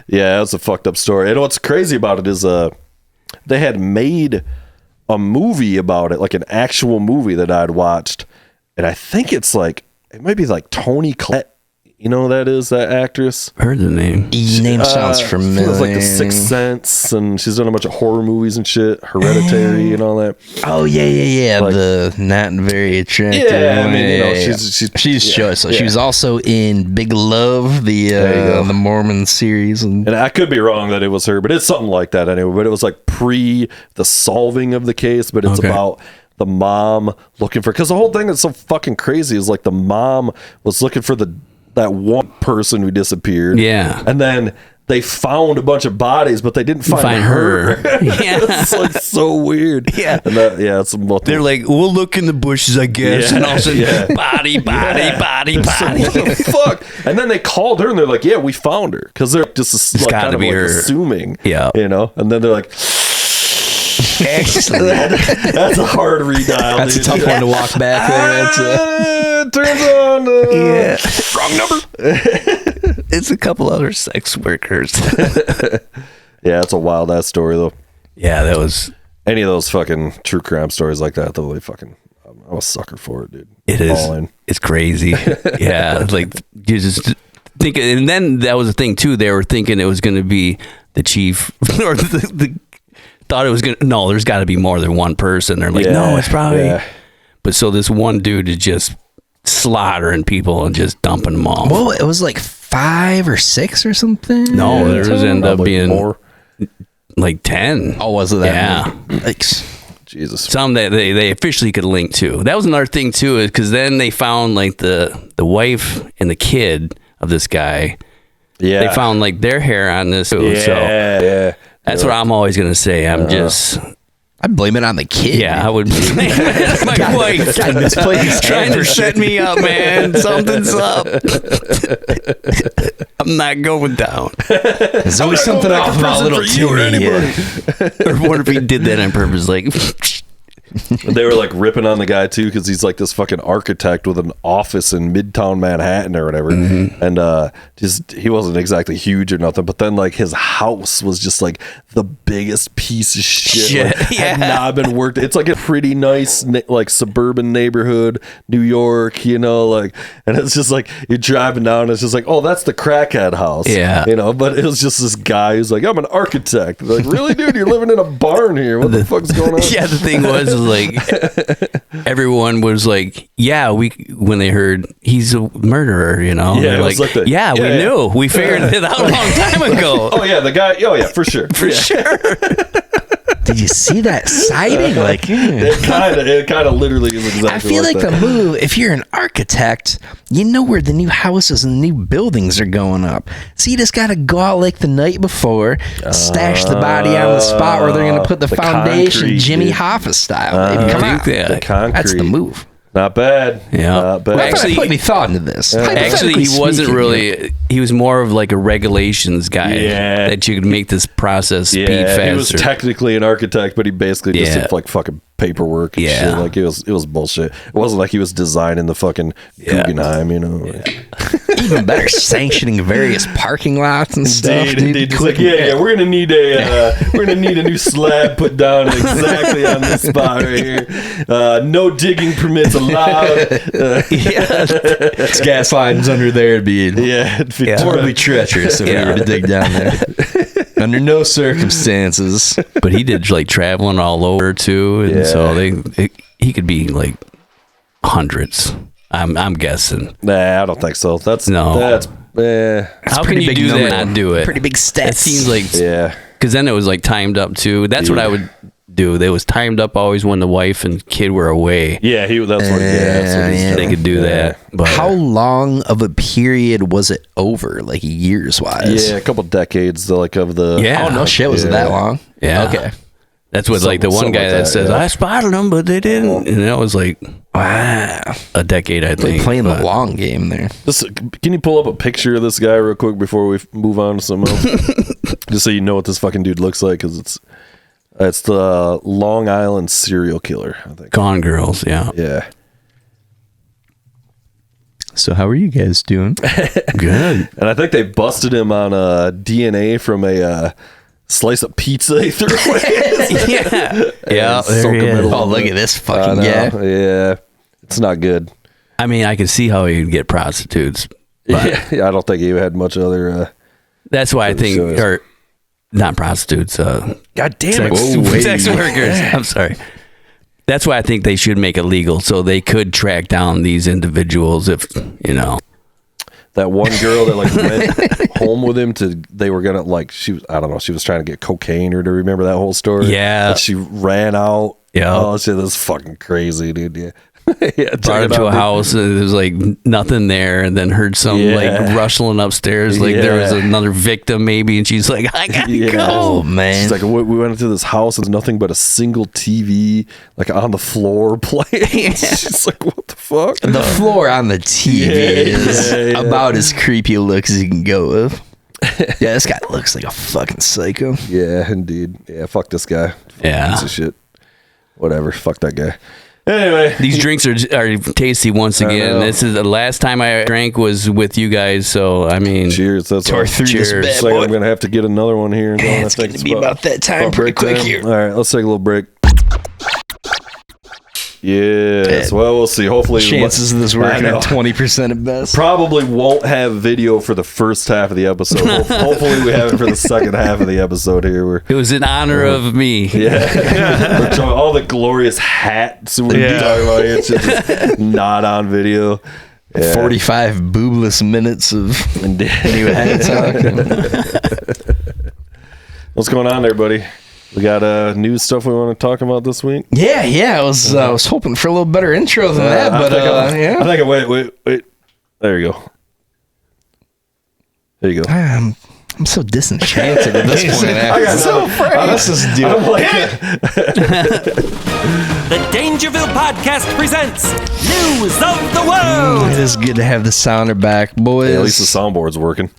Yeah, that's a fucked up story. And what's crazy about it is they had made a movie about it, like an actual movie that I'd watched. And I think it's like, it might be like Toni Collette. You know who that is, that actress? Heard the name. Name sounds She familiar. was like The Sixth Sense, and she's done a bunch of horror movies and shit, Hereditary and all that. Oh yeah. Like- the not very attractive. Yeah, I one. mean, you know, Yeah. she's sure. So yeah. she was also in Big Love, There you go. the Mormon series, and And I could be wrong that it was her, but it's something like that anyway. But it was like pre the solving of the case, but it's Okay. about the mom looking for, because the whole thing that's so fucking crazy is like the mom was looking for that one person who disappeared. Yeah. And then they found a bunch of bodies, but they didn't find her. Yeah. It's like so weird. Yeah. And it's multiple. They're like, we'll look in the bushes, I guess. Yeah, And all of a sudden, yeah. body. What the fuck? And then they called her and they're like, yeah, we found her. Because they're just like, gotta kind of be like her. assuming. Yeah. You know? And then they're like, excellent. that's a hard redial. That's a dude. tough one to walk back there. That's Turns on. Yeah. Wrong number. It's a couple other sex workers. Yeah, it's a wild ass story though. Yeah, that was. Any of those fucking true crime stories like that, though, I'm a sucker for it, dude. It is. All in. It's crazy. Yeah, like you just think, and then that was the thing too. They were thinking it was going to be the chief, or the thought it was going to. No, there's got to be more than one person. They're like, no, it's probably. Yeah. But so this one dude is just slaughtering people and just dumping them off. well, it was like 5 or 6 or something. No, there was ended up Probably being more. like 10. Oh, was it that? Yeah. many? Like, Jesus. Some that they officially could link to. That was another thing too, is because then they found like the wife and the kid of this guy. Yeah. They found like their hair on this too. Yeah. So Yeah. that's what I'm always gonna say. I'm just I'd blame it on the kid. yeah. I would. My wife God, misplaced trying to set me up, man. Something's up. I'm not going down. There's always something off about little Timmy. anybody. Or what if he did that on purpose? Like, They were like ripping on the guy too because he's like this fucking architect with an office in Midtown Manhattan or whatever, and just he wasn't exactly huge or nothing. But then like his house was just like the biggest piece of shit. Like, had not been worked. It's like a pretty nice like suburban neighborhood, New York, you know, like, and it's just like you're driving down, and it's just like, oh, that's the crackhead house, you know. But it was just this guy who's like, I'm an architect. Like, really, dude, you're living in a barn here. What the fuck's going on? Yeah, the thing was like everyone was like, yeah, when they heard he's a murderer, you know, Yeah, they're like, we knew, we figured it out a long time ago. Oh yeah, the guy. Oh yeah, for sure, sure. Did you see that sighting? Like, it kind of literally is exactly. I feel like that. the move. If you're an architect, you know where the new houses and new buildings are going up. So you just got to go out like the night before, stash the body on the spot where they're going to put the foundation, concrete, Jimmy dude. Hoffa style. Baby. Come on, The concrete. that's the move. Not bad. Yeah. Not bad. Well, Actually- I put any thought into this. Actually, he wasn't Hypothetically really. He was more of like a regulations guy. Yeah. That you could make this process speed faster. he was technically an architect, but he basically just Yeah. did like fucking paperwork and Yeah. shit. Like it was bullshit. It wasn't like he was designing the fucking Guggenheim, you know. Like, even better, sanctioning various parking lots and stuff. Indeed. It's like, we're gonna need a new slab put down exactly on this spot right here. No digging permits allowed. It's gas lines under there would be It'd be horribly treacherous if we were to dig down there. Under no circumstances. But he did like traveling all over too, and so he could be like hundreds. I'm guessing. Nah, I don't think so. That's How can pretty you big do that number. and not do it? Pretty big stats. It seems like yeah. because then it was like timed up too. That's what I would do. They was timed up always when the wife and kid were away. Yeah, that's what he's They could do that. But How long of a period was it over, like years wise? Yeah, a couple decades like of the Yeah. Oh no shit, was it that long? Yeah. Okay. that's what like the one Something guy like that that, says yeah. I spotted them, but they didn't, and that was like Wow. a decade, I They're think. playing but- the long game there. Can you pull up a picture of this guy real quick before we move on to something else? Just so you know what this fucking dude looks like, because it's the Long Island serial killer, I think. Gone Girls, yeah. Yeah. So how are you guys doing? Good. And I think they busted him on DNA from a slice of pizza he threw away. Yeah, Soak him in a Oh, little look bit. at this I fucking know, guy. Yeah. It's not good. I mean, I could see how he'd get prostitutes. Yeah, I don't think he had much other. That's why I think, shows. or not prostitutes, God damn sex workers. I'm sorry. That's why I think they should make it legal so they could track down these individuals if, you know. That one girl that like went home with him they were gonna like she was she was trying to get cocaine or to remember that whole story. Yeah. And she ran out. Yeah. Oh shit, that's fucking crazy, dude. Yeah. Yeah, Brought him to a house and there was like nothing there, and then heard some like rustling upstairs like there was another victim maybe, and she's like, I gotta go. Oh man. She's like, we went into this house and there's nothing but a single TV like on the floor playing. She's like, what the fuck? The floor on the TV is yeah. about as creepy a look as you can go with. Yeah, this guy looks like a fucking psycho. Yeah, indeed. Yeah, fuck this guy. Yeah. Piece of shit. Whatever. Fuck that guy. Anyway, These drinks are tasty once again. know. This is the last time I drank was with you guys, so I mean, cheers. That's Tore all. through this Cheers. bad It's like boy. I'm gonna have to get another one here. And It's going to be about that time pretty quick here. All right, let's take a little break. Yes. Well, we'll see. Hopefully, Chances of this I working know. are 20% at best. Probably won't have video for the first half of the episode. Hopefully, we have it for the second half of the episode here. it was in honor of me. Yeah, we're showing all the glorious hats we're talking about. It's just not on video. Yeah. 45 boobless minutes of new head talk. What's going on there, buddy? We got news stuff we want to talk about this week. Yeah. I was hoping for a little better intro than that, but I think wait. There you go. There you go. I'm so disenchanted at this point. I got so afraid. Let's just do I'm it. like, The Dangerville Podcast presents News of the World. It is good to have the sounder back, boys. at least the soundboard's working.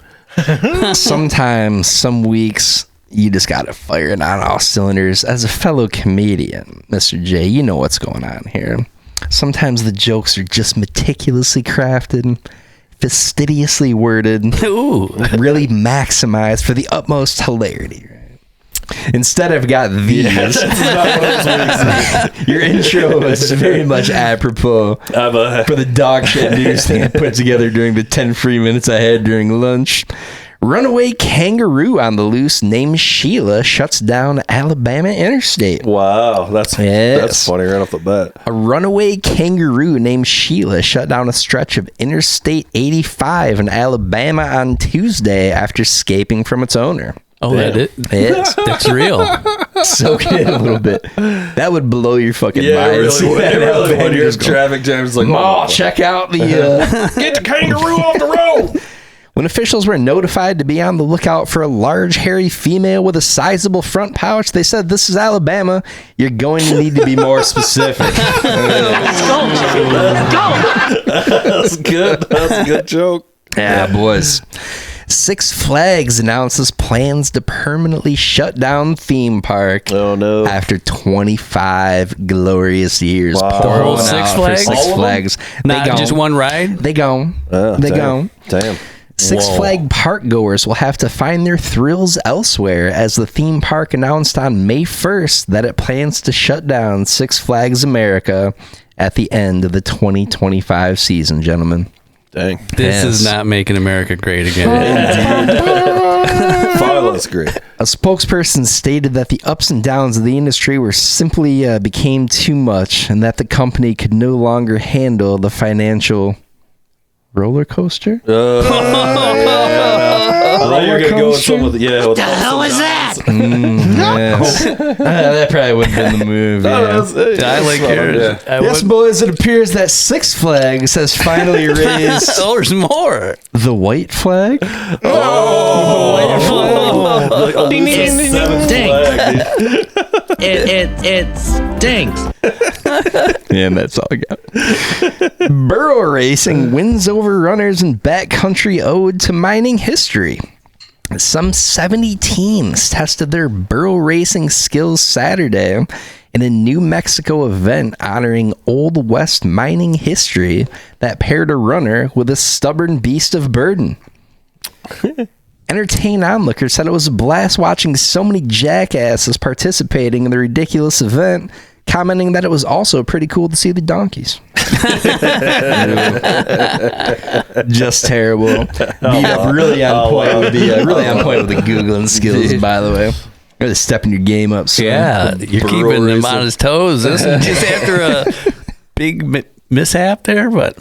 Sometimes, some weeks, you just got to fire it on all cylinders. As a fellow comedian, Mr. J, you know what's going on here. Sometimes the jokes are just meticulously crafted, fastidiously worded, really maximized for the utmost hilarity. Instead, I've got these. Your intro was very much apropos for the dog shit news thing I put together during the 10 free minutes I had during lunch. Runaway kangaroo on the loose named Sheila shuts down Alabama interstate. Wow, that's funny right off the bat. A runaway kangaroo named Sheila shut down a stretch of Interstate 85 in Alabama on Tuesday after escaping from its owner. Oh, that's real. Soak it in a little bit. That would blow your fucking Yeah, mind. really when you're in traffic jams, like, Ma, check out the... get the kangaroo off the road! When officials were notified to be on the lookout for a large, hairy female with a sizable front pouch, they said, "This is Alabama. You're going to need to be more specific." Let's go. That's good. That's a good joke. Yeah, boys. Six Flags announces plans to permanently shut down theme park. Oh no! After 25 glorious years, Whole Six Flags? Six Flags. Not just one ride? They gone. They gone. Damn. Six Flag park goers will have to find their thrills elsewhere, as the theme park announced on May 1st that it plans to shut down Six Flags America at the end of the 2025 season, gentlemen. Dang. This is not making America great again. Far less great. A spokesperson stated that the ups and downs of the industry were simply became too much, and that the company could no longer handle the financial roller coaster. I thought you were gonna go with some of the What the hell was that? Yes. That probably would have been the move. Yeah. I like yours. Yes, boys, it appears that Six Flags has finally raised Oh, there's more. the white flag. It stinks. Yeah, that's all I got. Burro racing wins over runners in backcountry ode to mining history. Some 70 teams tested their burro racing skills Saturday in a New Mexico event honoring Old West mining history that paired a runner with a stubborn beast of burden. Entertained onlookers said it was a blast watching so many jackasses participating in the ridiculous event, commenting that it was also pretty cool to see the donkeys. Just terrible. Beat up really on point with the Googling skills, by the way. You're just stepping your game up. So Yeah, you're keeping him on his toes. This is just after a big mishap there, but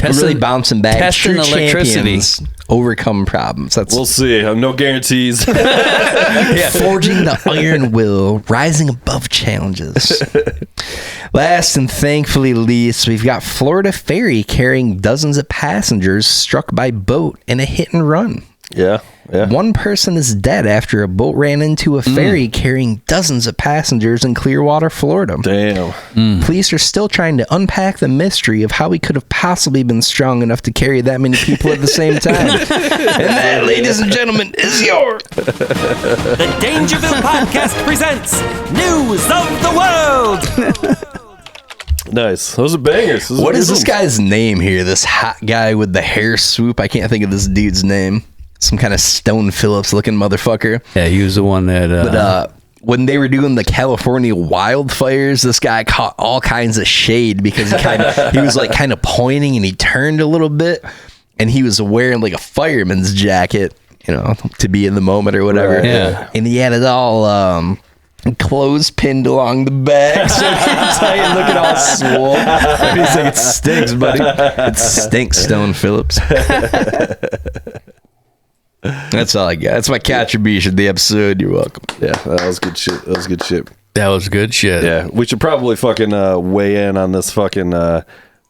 really bouncing back. Testing True electricity. champions overcome problems. We'll see. No guarantees. Forging the iron will, rising above challenges. Last and thankfully least, we've got Florida ferry carrying dozens of passengers struck by boat in a hit and run. Yeah. One person is dead after a boat ran into a ferry carrying dozens of passengers in Clearwater, Florida. Damn. Police are still trying to unpack the mystery of how he could have possibly been strong enough to carry that many people at the same time. And that, ladies and gentlemen, is your... The Dangerville Podcast presents News of the World. Nice. Those are bangers. What is this guy's name here? This hot guy with the hair swoop? I can't think of this dude's name. Some kind of Stone Phillips looking motherfucker. Yeah, he was the one that... But when they were doing the California wildfires, this guy caught all kinds of shade because he was like kind of pointing and he turned a little bit and he was wearing like a fireman's jacket, you know, to be in the moment or whatever. Right. Yeah. And he had it all clothes pinned along the back, so tight, looking all swole. He's like, it stinks, buddy. It stinks, Stone Phillips. That's all I got. That's my contribution to the episode. You're welcome. Yeah, that was good shit. That was good shit. Yeah, we should probably fucking weigh in on this fucking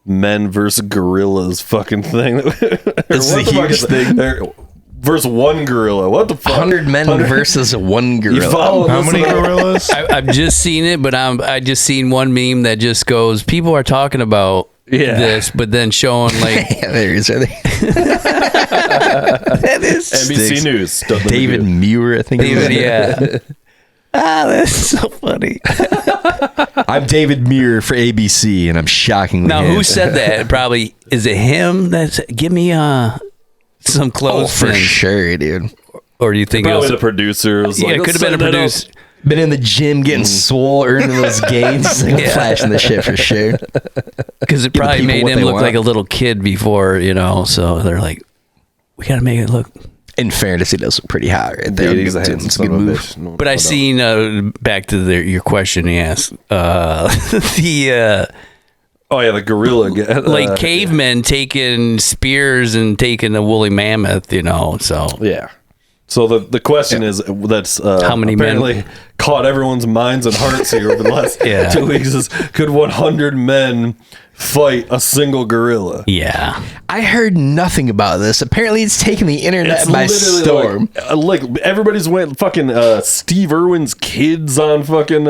men versus gorillas fucking thing. It's the huge thing. Versus one gorilla. What the fuck? 100 men versus one gorilla. You follow How many gorillas? I've just seen it, but I just seen one meme that just goes, people are talking about this, but then showing like Yeah, there is. Are they? That is NBC News. David Muir, I think. David, yeah. That's so funny. I'm David Muir for ABC, and I'm shockingly. Now, who handsome. said that? Probably is it him? That's give me some Oh, clothes for sure, dude. Or do you think it Probably was the producer. Was Yeah, like, it could have been a "Let's producer. Been in the gym getting swole, earning those gains, flashing the shit for sure. Because it Give probably people made what him they look want. like a little kid before, so they're like, we got to make it look. In fairness, he does look pretty hot right there. Yeah, he's a Doing handsome some son good of a moves. bitch. No But I doubt. seen back to your question he asked the Oh yeah, the gorilla. like cavemen taking spears and taking a woolly mammoth, so Yeah. So the question is that's How many men- apparently caught everyone's minds and hearts here over the last 2 weeks is could 100 men fight a single gorilla? yeah. I heard nothing about this. Apparently, it's taking the internet by literally storm. Like everybody's went fucking Steve Irwin's kids on fucking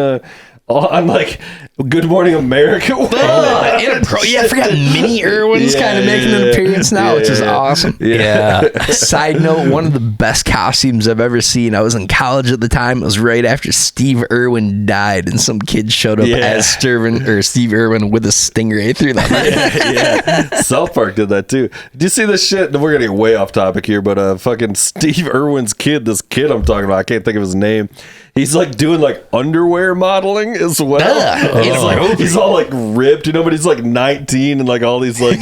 on like Good Morning America. Yeah, I forgot Mini Irwin's kind of making an appearance now, which is awesome. Yeah. Side note, one of the best costumes I've ever seen. I was in college at the time. It was right after Steve Irwin died, and some kid showed up as Steve Irwin with a stingray through the Yeah, South Park did that too. Did you see this shit? We're gonna get way off topic here, but fucking Steve Irwin's kid, this kid I'm talking about, I can't think of his name. He's like doing like underwear modeling as well. He's all like ripped, but he's like 19, and like all these like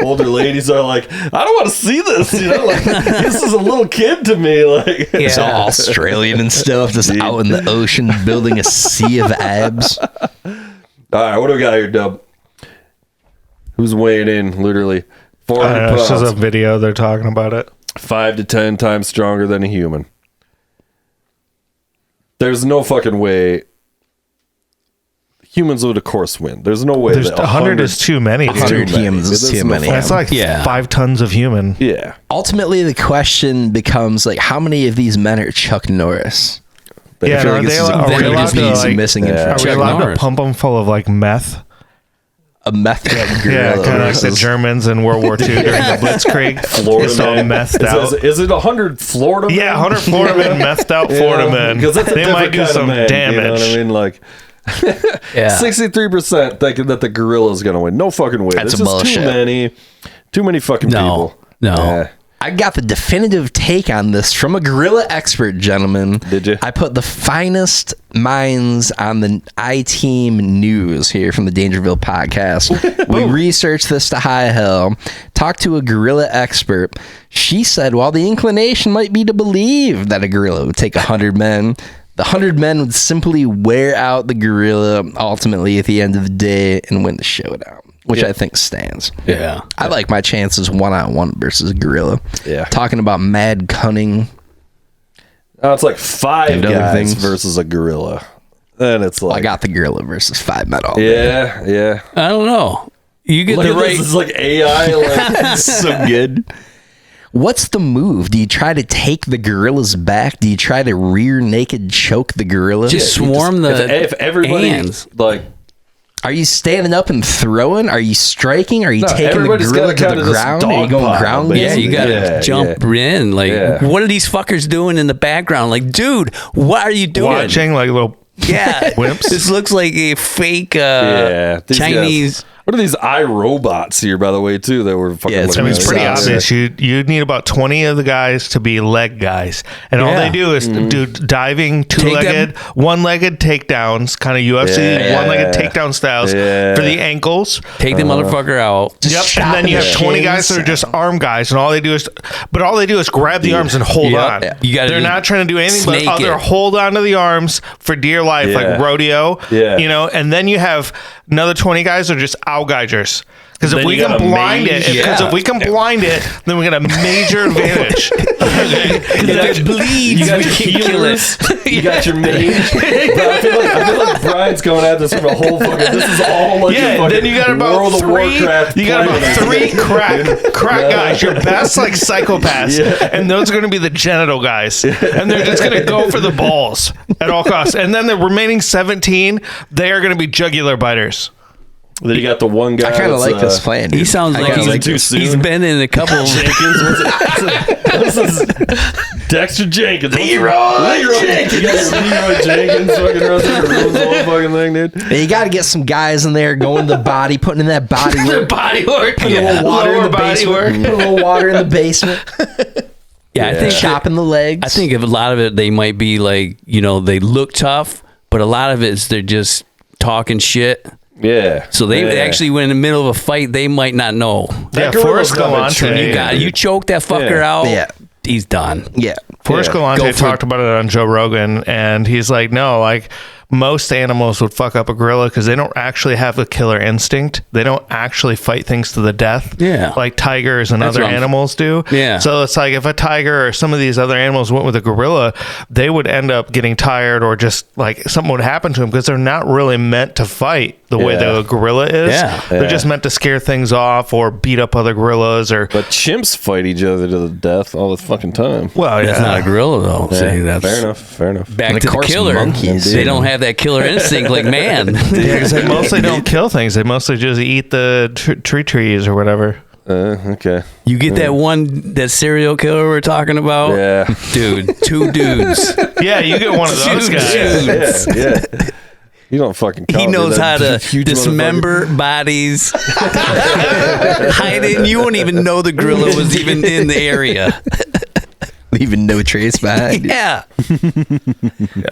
older ladies are like, I don't want to see this, like this is a little kid to me, like It's all Australian and stuff, just out in the ocean building a sea of abs. All right, what do we got here, Dub? Who's weighing in? Literally 400 This is pounds, a video. They're talking about it. 5 to 10 times stronger than a human. There's no fucking way. Humans would, of course, win. There's no way. There's that 100 is too many. Dude. 100 humans is too many. That's like 5 tons of human. Yeah. Ultimately, the question becomes like, how many of these men are Chuck Norris? Yeah, I feel like this is are we gonna allowed be to, some like, missing are we information. allowed Norris. to pump them full of like meth? A meth head gorilla. Yeah, kind of like the versus- Germans in World War II during the Blitzkrieg. Florida It's all man. methed out. Is it 100 Florida men? Yeah, 100 Florida men, methed out Florida men. Because that's a They might different do kind of some man, damage. You know what I mean? Like, Yeah. 63% thinking that the gorilla is going to win. No fucking way. That's There's just bullshit. too many fucking No. people. No. Yeah. I got the definitive take on this from a gorilla expert, gentlemen. Did you? I put the finest minds on the iTeam news here from the Dangerville podcast. We researched this to high hell, talked to a gorilla expert. She said, while the inclination might be to believe that a gorilla would take 100 men, the 100 men would simply wear out the gorilla ultimately at the end of the day and win the showdown, which I think stands. Yeah. I like my chances one-on-one versus a gorilla. Yeah. Talking about mad cunning. Now it's like 5 And other guys things. versus a gorilla. And it's like, I got the gorilla versus 5 men all day. yeah. I don't know. You get Look the at right. this. It's like AI. Like, So good. What's the move? Do you try to take the gorilla's back? Do you try to rear naked choke the gorilla? Just swarm the if everybody hands. like. Are you standing up and throwing? Are you striking? Are you No, taking the everybody's gorilla gotta to count the as this ground? Are you dog going pile, ground but Yeah, game? you gotta Yeah, jump in. Like, Yeah. what are these fuckers doing in the background? Like, dude, what are you doing? Watching like little Yeah, wimps. This looks like a fake Yeah, these Chinese. guys- what are these iRobots here, by the way, too? That were fucking. Yeah, it's I mean, looking it's pretty at. obvious. You need about 20 of the guys to be leg guys, and all Yeah. they do is do diving, two-legged, one-legged takedowns, kind of UFC Yeah. one-legged takedown styles Yeah. for the ankles. Take the motherfucker out. Yep, and then you have 20 guys that are just arm guys, and all they do is grab the arms and hold Yep. on. You gotta They're not trying to do anything but snake other it. hold on to the arms for dear life, Yeah. like rodeo. Yeah. And then you have another 20 guys that are just outguiders. Because if Then we you can got a blind it, mage. if we can blind it, then we get a major advantage. If it bleeds, You got we your can kill healers. it. You got your mage. But I feel like Brian's going at this from a whole fucking. This is all like a Yeah, fucking then you got about World of three. Warcraft You got about planet. 3 crack guys. Your best like psychopaths, Yeah. and those are going to be the genital guys, and they're just going to go for the balls at all costs. And then the remaining 17, they are going to be jugular biters. Then you got the one guy. I kind of like this plan. He dude. sounds I like kinda he's, too soon. he's been in a couple. Jenkins. This is Dexter Jenkins. Leroy Jenkins. You got Leroy Jenkins fucking runs there, ruins the whole fucking thing, dude. And you got to get some guys in there going to the body, putting in that body work. Body work. Put a little water in the basement. Put a little water in the basement. Yeah, I think Chopping the legs. I think if a lot of it, they might be like, they look tough, but a lot of it is they're just talking shit. Yeah. So they actually, when in the middle of a fight, they might not know. Yeah, gorilla's Forrest got been Galante. trained. You choke that fucker Yeah. out. Yeah. He's done. Yeah. Forrest Yeah. Galante Go for talked about it on Joe Rogan, and he's like, no, like most animals would fuck up a gorilla because they don't actually have a killer instinct. They don't actually fight things to the death. Yeah. Like tigers and That's other what I'm- animals do. Yeah. So it's like if a tiger or some of these other animals went with a gorilla, they would end up getting tired or just like something would happen to them because they're not really meant to fight the way Yeah. that a gorilla is. Yeah. They're Yeah. just meant to scare things off or beat up other gorillas or. But chimps fight each other to the death all the fucking time. Well, That's not a gorilla, though. Yeah, See, that's fair enough. Fair enough. back And of to the course, killer. monkeys. They don't have that killer instinct like man. Yeah, 'cause they mostly don't kill things. They mostly just eat the trees or whatever. Okay. You get that serial killer we're talking about? Yeah. Dude, 2 dudes. Yeah, you get one of those guys. Yeah. You don't fucking. He count, knows dude. how That to huge dismember bodies, hide it, and you won't even know the gorilla was even in the area. Leaving no trace behind. Yeah.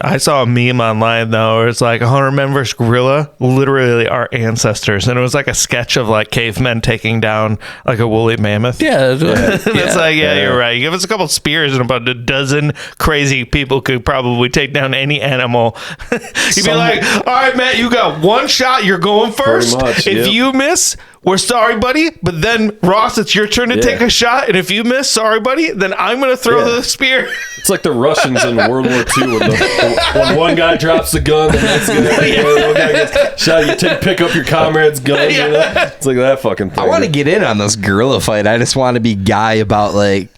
I saw a meme online though, where it's like 100 men versus gorilla, literally our ancestors, and it was like a sketch of like cavemen taking down like a woolly mammoth. Yeah. And it's like, yeah, you're right. You give us a couple spears and about a dozen crazy people could probably take down any animal. You'd be like, all right, Matt, you got one shot. You're going first. much, If yep. you miss, we're sorry, buddy. But then, Ross, it's your turn to take a shot. And if you miss, sorry, buddy, then I'm going to throw the spear. It's like the Russians in World War II when one guy drops the gun, the next guy, one guy gets shot. You pick up your comrade's gun. You know? It's like that fucking thing. I want to get in on this gorilla fight. I just want to be guy about like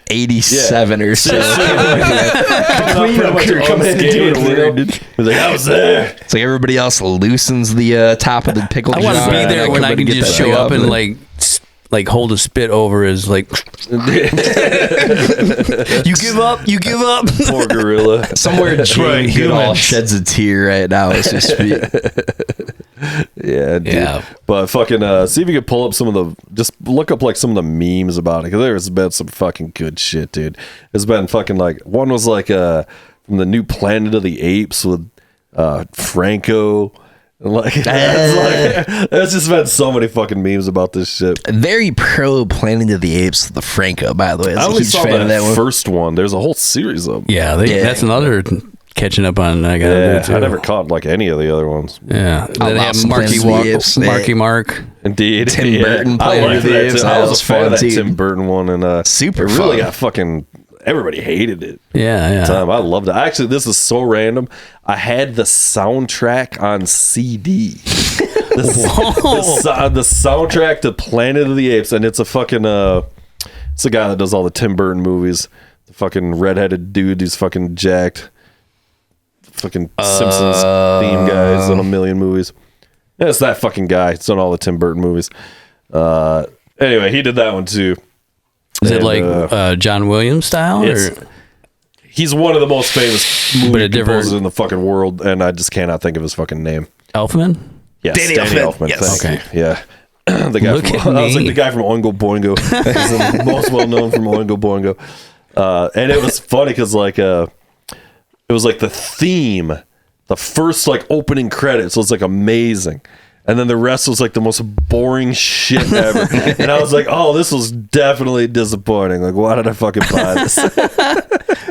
87 or so. Cleanup crew coming in to do it. He's like, I was there. It's like everybody else loosens the top of the pickle I jar. want to be and there when I come can and get just that show thing up and and like hold a spit over his like. You give up. You give up. Poor gorilla. somewhere Jane Goodall humans. sheds a tear right now as we speak. Yeah, dude. Yeah. But fucking see if you could pull up some of the, just look up like some of the memes about it, because there's been some fucking good shit, dude. It's been fucking like, one was like from the new Planet of the Apes with Franco. And like, there's just been so many fucking memes about this shit. Very pro Planet of the Apes, the Franco, by the way. I I was a only huge saw fan of that that one. first one. There's a whole series of them. Yeah, that's another catching up on. I got Yeah, to do I too. never caught like any of the other ones. Yeah, they have Lost in Marky Planet of the Apes. Marky Mark. Indeed, Tim Burton I Planet liked of the that Apes. too. That I was was a fan of fun, that too. Tim Burton one, and Super it really fun. got fucking. Everybody hated it. Yeah. Time. I loved it. Actually, this is so random. I had the soundtrack on CD. The soundtrack to Planet of the Apes, and it's a fucking it's the guy that does all the Tim Burton movies. The fucking redheaded dude who's fucking jacked. Fucking Simpsons theme guy. He's done a million movies. Yeah, it's that fucking guy. He's done all the Tim Burton movies. Anyway, he did that one too. Is it And, like John Williams style? it's- Or? He's one of the most famous movie But a different- composers in the fucking world, and I just cannot think of his fucking name. Elfman? Yes, Danny Danny Elfman. Elfman. Yes. Thank Okay. you. Yeah. The guy Look from, at I was like me. the guy from Oingo Boingo. He's the most well known from Oingo Boingo. And it was funny because like it was like the theme, the first like opening credits was like amazing. And then the rest was like the most boring shit ever. And I was like, oh, this was definitely disappointing. Like, why did I fucking buy this?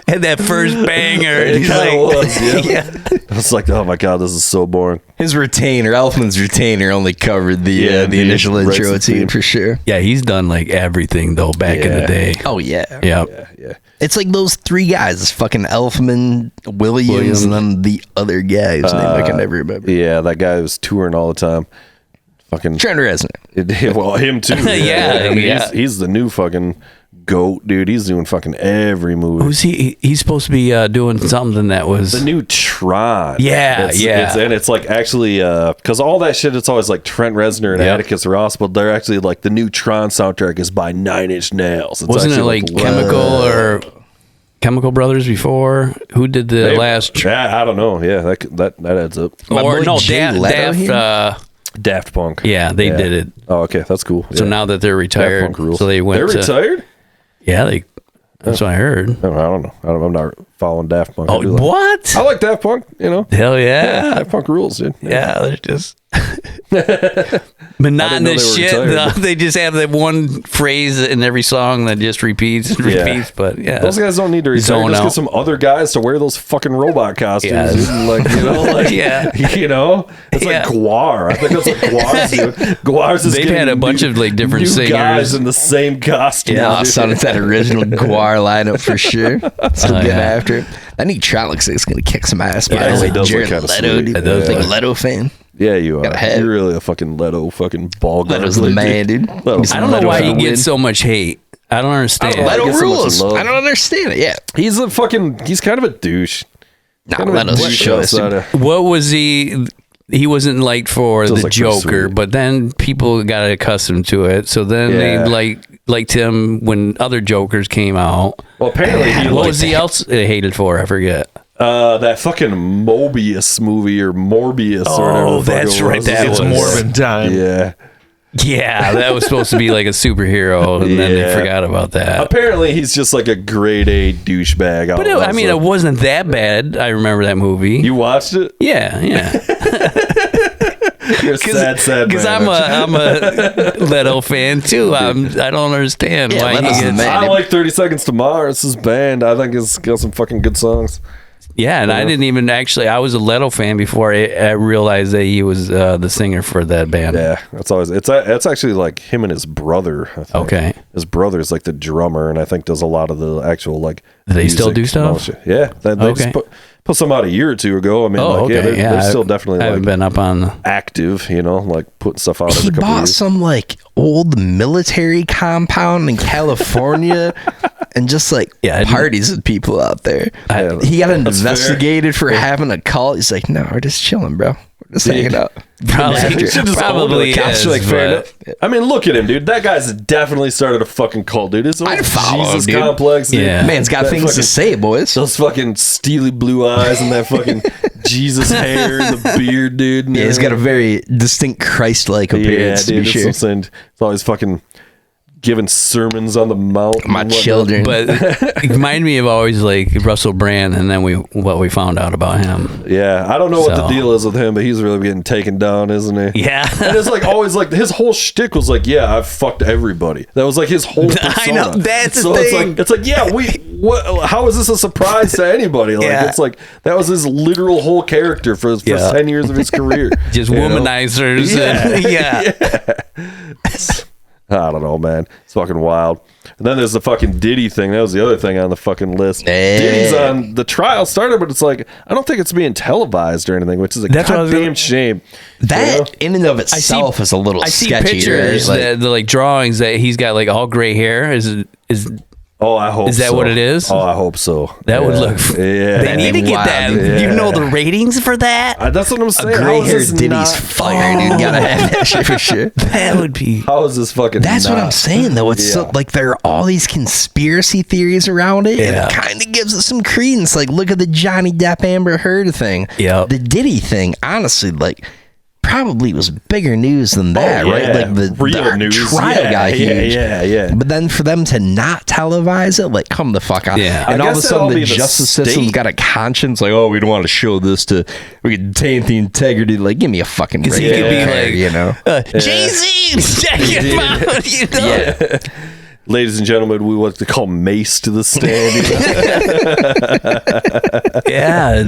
Had that first banger. It He's kind like, of was, yeah. I was like, oh my God, this is so boring. His retainer, Elfman's retainer, only covered the the initial writes intro the theme. team for sure. yeah, he's done like everything though back in the Yeah. day. Oh yeah, Yeah. Yeah. It's like those three guys: fucking Elfman, Williams, and then the other guy whose name I can never remember. Yeah, that guy was touring all the time. Fucking Trent Reznor. well, him too. Yeah, I mean, yeah. He's the new fucking GOAT, dude. He's doing fucking every movie. Who's he? He's supposed to be doing something that was The new Tron. Yeah, yeah. And it's like actually, because all that shit, it's always like Trent Reznor and Yep. Atticus Ross, but they're actually like the new Tron soundtrack is by Nine Inch Nails. It's wasn't it actually, like Chemical or Chemical Brothers before? Who did the last? Yeah, I don't know. Yeah, that adds up. Or no, Jay Leto here? Daft Punk. Yeah, they did it. Oh, okay, that's cool. So Yeah. now that they're Daft retired, Punk rules. so they went. They're retired. Yeah, that's what I heard. I don't know. I'm not following Daft Punk. Oh, I do like- what? I like Daft Punk. You know. Hell yeah. Daft Punk rules, dude. Yeah, they're just know monotonous they were shit. retired. They just have that one phrase in every song that just repeats and Yeah. repeats. But yeah, Those guys don't need to retire. Zone Just out. get some other guys to wear those fucking robot costumes. Yeah. Dude, and like, you know, like, Yeah. you know, it's Yeah. like Guar. I think that's what Guar's doing. Guar's is They've getting had a bunch of, like, different new singers. guys in the same costume. Yeah, dude. sounded that original Guar lineup for sure. Still getting yeah. after it. That new Tron looks like it's gonna kick some ass. By Yeah, the way, it does look Jared kinda Leto, sweet. dude. It does Like look- a Leto fan. Yeah, you are. Gotta have You're it. really a fucking Leto fucking ball guy. Leto's the man, dude. I don't know why he gets so much hate. I don't understand. I Leto get so much rules. love. I don't understand it. Yeah. He's kind of a douche. Nah, Kind of a Leto's douche show. outside of- What was he? He wasn't liked for Feels the like pretty Joker, sweet. but then people got accustomed to it. So then Yeah. they liked him when other Jokers came out. Well, apparently he What liked was he else hated for? I forget. that fucking Mobius movie or Morbius or whatever. Oh, the fuck that's it right, was. that It's was- Morbin time. Yeah. Yeah, that was supposed to be like a superhero, and then they Yeah. forgot about that. Apparently, he's just like a grade A douchebag. But I mean, it wasn't that bad. I remember that movie. You watched it? Yeah, yeah. You're a sad Because man. I'm a Leto fan too. I don't understand Yeah, why Leto's he the gets. man. I like 30 Seconds to Mars. His band. I think it's got some fucking good songs. Yeah, and I didn't even actually. I was a Leto fan before I realized that he was the singer for that band. Yeah, it's actually like him and his brother. I think. Okay. His brother's like the drummer, and I think does a lot of the actual like. Do they still music do and all stuff? shit. Yeah, they Okay. just put some out a year or two ago. I mean, Oh, like, okay. yeah, they're still definitely I haven't like been up on. active. You know, like putting stuff out. He every couple bought years. some like old military compound in California and just like Yeah, I didn't- parties with people out there. Yeah, He got that's fair. investigated for having a cult. He's like, no, we're just chilling, bro. We're just hanging out. Probably, You should just probably own it. Cops is, are like, fair but- enough. I mean, look at him, dude. That guy's definitely started a fucking cult, dude. It's I'd follow Jesus him, dude. complex, dude. Yeah. Man's got That things to fucking- say, boys. Those fucking steely blue eyes and that fucking Jesus hair and the beard, dude. Yeah, he's got a very distinct Christ-like appearance, to be that's sure. what I'm saying. It's always fucking giving sermons on the mount. and My whatnot. children. But it reminded me of always like Russell Brand, and then what we found out about him. Yeah, I don't know what the So- deal is with him, but he's really getting taken down, isn't he? Yeah. And it's like always like his whole shtick was like, yeah, I've fucked everybody. That was like his whole persona. I know, that's the so thing. It's like yeah, what? How is this a surprise to anybody? Like Yeah. it's like that was his literal whole character for Yeah. 10 years of his career. Just You know? womanizers. And, yeah. I don't know, man. It's fucking wild. And then there's the fucking Diddy thing. That was the other thing on the fucking list. Diddy's on the trial started, but it's like I don't think it's being televised or anything, which is a That's what I was goddamn gonna- shame. That You know? in and of itself is a little I see sketchy. pictures, right? Like, the like drawings that he's got like all gray hair. Is Oh, I hope. Is that so. what it is? Oh, I hope so. that would Yeah. look? Yeah, They need to get wild, that. dude. You know the ratings for that. That's what I'm saying. How gray is haired this Diddy's not- fire, dude. Gotta have that shit for sure. That would be. How is this fucking? That's what not? I'm saying, though. It's so, Yeah. like there are all these conspiracy theories around it, and Yeah. it kind of gives it some credence. Like, look at the Johnny Depp Amber Heard thing. Yep. The Diddy thing, honestly, like, probably was bigger news than that, Oh, right? yeah. Like, the Real news. trial Yeah, got yeah, huge. yeah. But then for them to not televise it, like, come the fuck on. Yeah. And I all of a guess sudden, that'll the be the justice state. system's got a conscience. Like, oh, we don't want to show this to, we could taint the integrity. Like, give me a fucking break. he could be I don't care, like, you know? Jay-Z, check him out. You know? Yeah. Ladies and gentlemen, we want to call Mace to the stand. Yeah,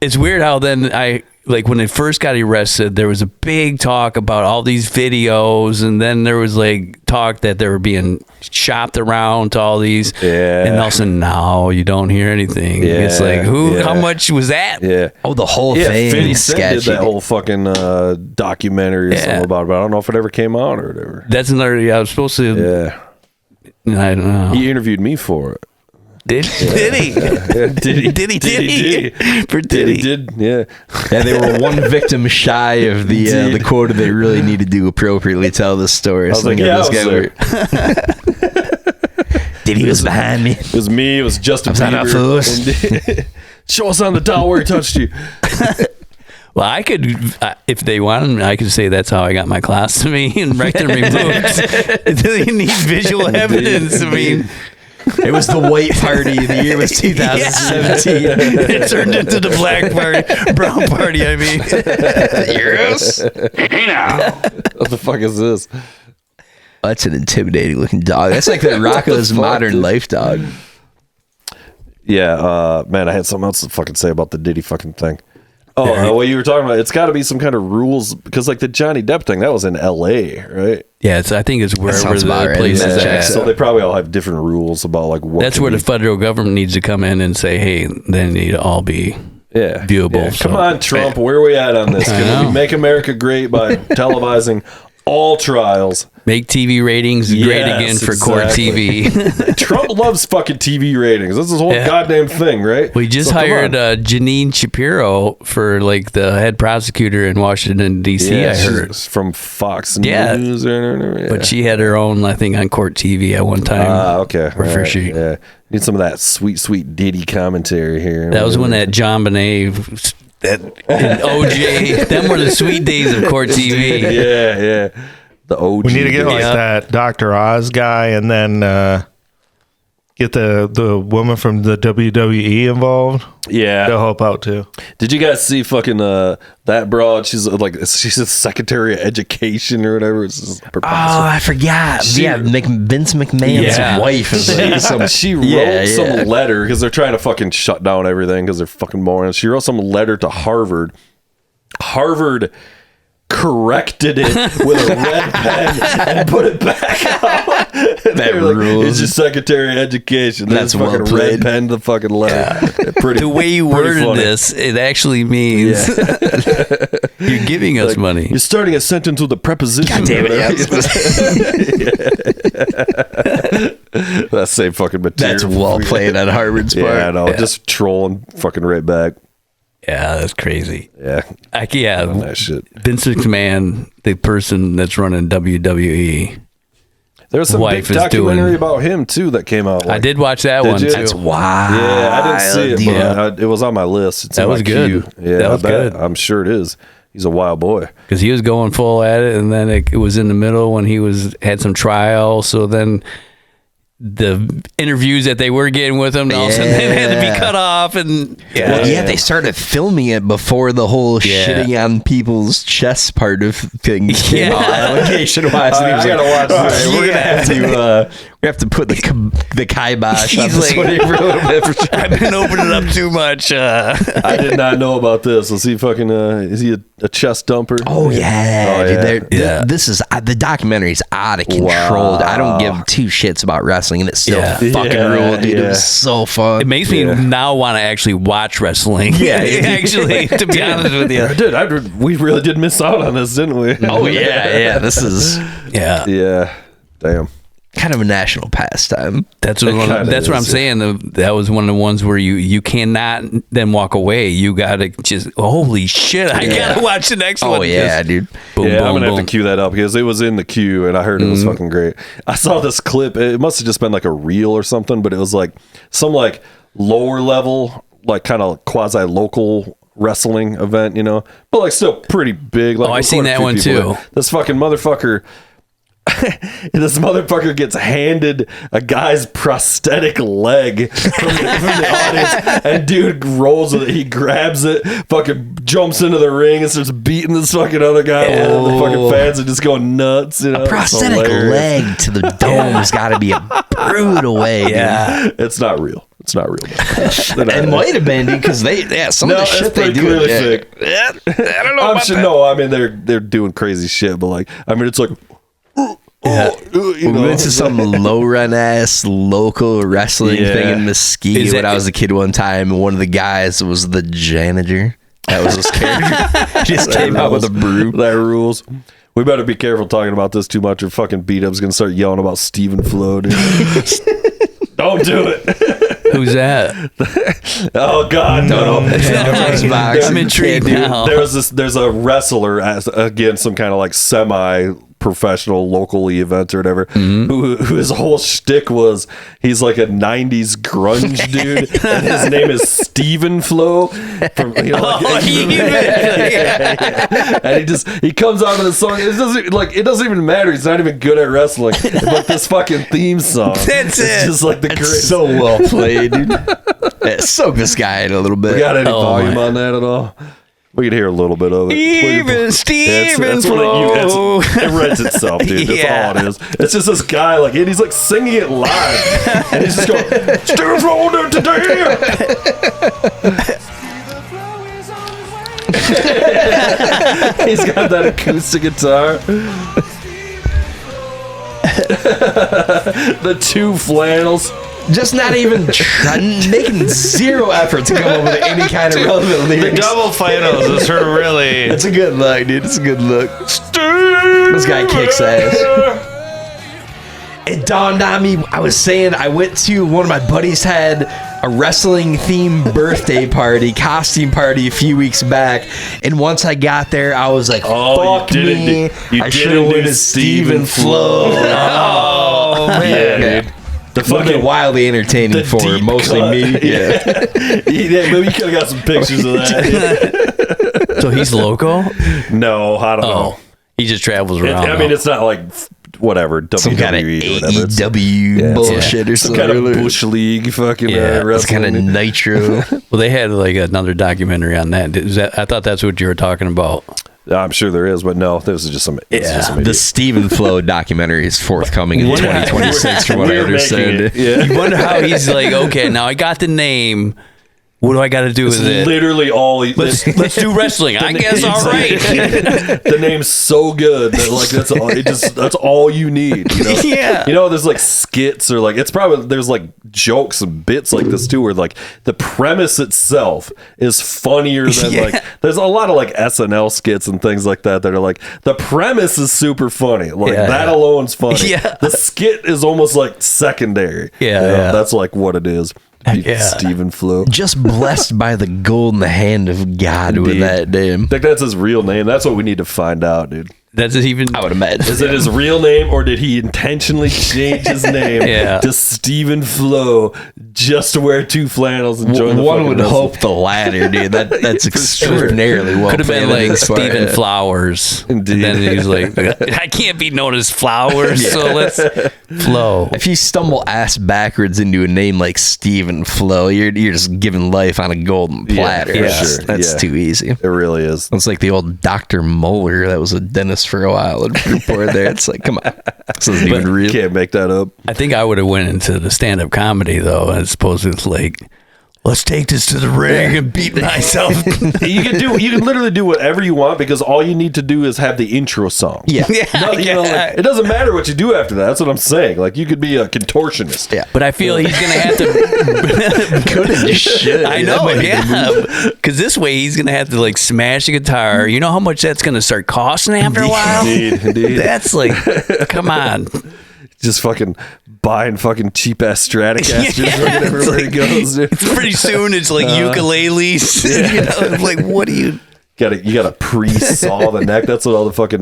it's weird how then like when they first got arrested, there was a big talk about all these videos, and then there was like talk that they were being shopped around to all these. Yeah. And all of a sudden now you don't hear anything. Yeah, It's like how yeah. much was that? yeah. Oh, the whole Yeah, thing 50 is Cent did sketchy. that whole fucking documentary or Yeah. something about it, but I don't know if it ever came out or whatever. That's another. I was supposed to. Yeah. I don't know. He interviewed me for it. Did he? Diddy. For Diddy. Did, yeah. Yeah, they were one victim shy of the quota they really needed to appropriately tell this story. I was like, yeah, Diddy was behind me. It was me. It was Justin Bieber. And show us on the doll where he touched you. Well, I could, if they wanted, I could say that's how I got my colostomy and rectum removed. You need visual evidence. I mean, it was the white party. The year was 2017. It turned into the black party, brown party. I mean, yes. Hey now, what the fuck is this? That's an intimidating looking dog. That's like that Rocco's Modern Life dog. Yeah, man, I had something else to fucking say about the Diddy fucking thing. Oh, what you were talking about, it's got to be some kind of rules, because like the Johnny Depp thing, that was in L.A., right? Yeah, I think it's wherever the right. place is at. So they probably all have different rules about like what. That's where the federal government needs to come in and say, hey, they need to all be viewable. Yeah. Come on, Trump, where are we at on this? Can we make America great by televising all trials? Make TV ratings great again for court TV. Trump loves fucking TV ratings. That's his whole goddamn thing, right? We just hired Janine Shapiro for like the head prosecutor in Washington, D.C., I heard. She's from Fox News. But she had her own, I think, on court TV at one time. Okay. Yeah. Need some of that sweet, sweet Diddy commentary here. That was when that John Bonet... and OJ, them were the sweet days of court TV. Yeah. The OG. We need to get like that Dr. Oz guy, and then get the woman from the WWE involved. Yeah, they'll help out too. Did you guys see fucking that broad? She's a secretary of education or whatever. It's just I forgot. Vince McMahon's wife. She wrote some letter because they're trying to fucking shut down everything because they're fucking morons. She wrote some letter to Harvard. Harvard corrected it with a red pen and put it back out. That rules. It's just Secretary of Education. That's fucking well played. Red pen the fucking letter. Pretty. The way you worded this, it actually means you're giving us money. You're starting a sentence with a preposition. God damn it! That same fucking material. That's well played on Harvard's part. Yeah, I know. Just trolling fucking right back. Yeah, that's crazy. Yeah. That shit. Vince McMahon, the person that's running WWE. There was some big documentary about him too that came out. I did watch that one. That's wild. Yeah, I didn't see it, but it was on my list. It's that was good. Yeah, that was good. I'm sure it is. He's a wild boy. Because he was going full at it, and then it was in the middle when he had some trial. So then the interviews that they were getting with him, all of a sudden they had to be cut off, and they started filming it before the whole shitting on people's chest part of things came out, allegation wise. I gotta watch this. We're gonna have to put the kibosh on this one for a little bit. I've been opening up too much. I did not know about this. Was he fucking? Is he a chest dumper? Oh yeah, dude. This is the documentary's out of control. Wow. I don't give two shits about wrestling, and it's still fucking ruled, dude. It was so fun. It makes me now want to actually watch wrestling. Yeah, actually, to be honest with you, we really did miss out on this, didn't we? Oh yeah. This is yeah. Damn. kind of a national pastime. That's what I'm saying. That was one of the ones where you cannot then walk away. You gotta just holy shit! I gotta watch the next one. Oh yeah, dude. Boom, yeah, I'm gonna have to cue that up because it was in the queue and I heard it was fucking great. I saw this clip. It must have just been like a reel or something, but it was like some like lower level, like kind of quasi local wrestling event, you know, but like still pretty big. Like, I seen that one too. This fucking motherfucker. This motherfucker gets handed a guy's prosthetic leg from the audience, and dude rolls with it. He grabs it, fucking jumps into the ring and starts beating this fucking other guy. And the fucking fans are just going nuts. You know, a prosthetic leg to the dome has got to be a brutal way. Yeah, it's not real. It's not real. It might have been because some of the shit they do. I don't know. No, I mean they're doing crazy shit, but like I mean it's like. We went to some low-run ass local wrestling thing in Mesquite when I was a kid one time, and one of the guys was the janitor. That was his character. He just came out with a broom. That rules. We better be careful talking about this too much, or fucking B-Dub's gonna start yelling about Stephen Flo, dude. Don't do it. Who's that? Oh God, no! I'm intrigued now. There's a wrestler, again, some kind of like semi-professional local event or whatever, who his whole shtick was he's like a '90s grunge dude, and his name is Stephen Flo. From, you know, and he comes out of the song. It doesn't even matter. He's not even good at wrestling, but this fucking theme song. That's it's just like the greatest. So well played, dude. Yeah, soak this guy in a little bit. We got any volume on that at all? We can hear a little bit of it. Even Stephen Flo. It writes itself, dude. That's all it is. It's just this guy, like, and he's like singing it live, and he's just going, Stephen Flo today. He's got that acoustic guitar. The two flannels. Just not even making zero effort to come up with any kind of relevant lyrics. The double flannels is her really. It's a good look, dude. It's a good look. This guy kicks ass. It dawned on me. I was saying I went to one of my buddies had a wrestling themed birthday party, costume party a few weeks back, and once I got there, I was like, "Fuck me! I should have went as Stephen Flo." Oh man, yeah, dude. The fucking wildly entertaining for mostly cut. Me. Yeah, maybe you could have got some pictures of that. So he's local? No, I don't know. He just travels around. I mean, it's not like whatever some WWE kind of AEW bullshit or some something. Kind of Bush League fucking it's kind of Nitro. Well, they had like another documentary on that. I thought that's what you were talking about. I'm sure there is, but no, this is just some. The Stephen Flo documentary is forthcoming in 2026, from what I understand. You wonder how he's like, okay, now I got the name. What do I got to do with it? Literally all. Let's do wrestling. I guess all right. The name's so good that like that's all you need. You know? Yeah. You know, there's like skits or like there's like jokes and bits like this too, where like the premise itself is funnier than like there's a lot of like SNL skits and things like that are like the premise is super funny. Like that alone's funny. Yeah. The skit is almost like secondary. Yeah. You know, that's like what it is. Stephen Flo. Just blessed by the golden hand of God with that name. I think that's his real name. That's what we need to find out, dude. That's even. I would imagine. Is it his real name, or did he intentionally change his name to Stephen Flo just to wear two flannels and join the One would wrestling? hope the latter, dude. That's extraordinarily well. Could have been played like Stephen Flowers. Indeed. And then he's like, I can't be known as Flowers, so let's Flo. If you stumble ass backwards into a name like Stephen Flo, you're just giving life on a golden platter. Yeah, for sure. That's too easy. It really is. It's like the old Dr. Moeller that was a dentist for a while and report there. It's like, come on, this isn't even real. Can't make that up. I think I would have went into the stand-up comedy though, as opposed to like, let's take this to the ring and beat myself. You can literally do whatever you want, because all you need to do is have the intro song. Yeah. You know, like, it doesn't matter what you do after that. That's what I'm saying. Like, you could be a contortionist. Yeah. But I feel he's gonna have to. Could have just should. I know, because this way he's gonna have to like smash the guitar. You know how much that's gonna start costing after a while. Indeed. That's like, come on. Just fucking buying fucking cheap ass Stratocasters everywhere he goes. Dude. Pretty soon it's like ukuleles. You know, like what do you? You gotta pre-saw the neck. That's what all the fucking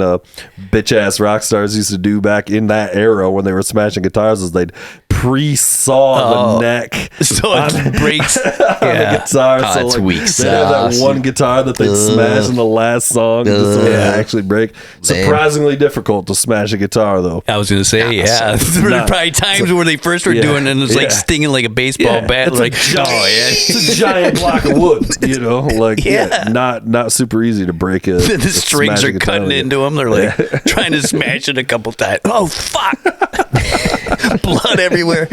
bitch ass rock stars used to do back in that era when they were smashing guitars. Is they'd pre-saw the neck, so it breaks on the guitar. Oh, so that's like, weak they have that sauce. one guitar that they'd smash in the last song just so it actually break. Surprisingly difficult to smash a guitar though. I was gonna say, there were probably times where they first were doing it and it's like stinging like a baseball bat. It's Like, it's a giant block of wood, you know, like not super easy to break it. the strings are cutting into them. They're like trying to smash it a couple times. Oh fuck! Blood everywhere.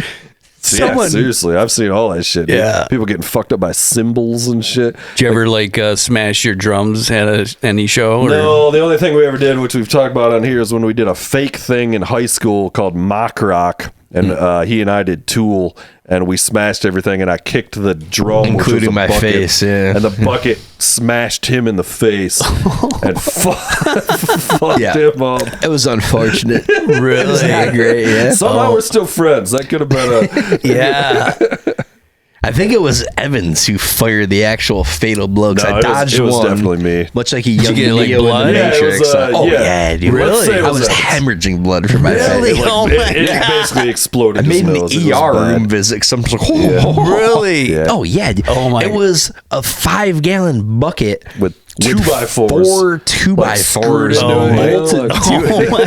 Seriously, I've seen all that shit. Yeah. Dude. People getting fucked up by cymbals and shit. Did you ever like smash your drums at any show? Or? No, the only thing we ever did, which we've talked about on here, is when we did a fake thing in high school called mock rock. and he and I did Tool, and we smashed everything, and I kicked the drum, Including which was a my bucket, face, yeah. and the bucket smashed him in the face and fucked him up. It was unfortunate. Really? It was not great, yeah. Somehow we're still friends. That could have been a yeah. I think it was Evans who fired the actual fatal blow because I dodged it was one. definitely me. Much like a young get, like, Neo blood? in the Yeah, it Matrix. was, Dude. Let's say it I was was hemorrhaging blood from my Really? face. Oh my it basically exploded. I made his an nose. It was ER bad. room visit. Some Really? Yeah. Oh yeah. Oh, my- It was a 5-gallon bucket With 2x4s. 4 2x4s screwed into it. bolted to it. Oh my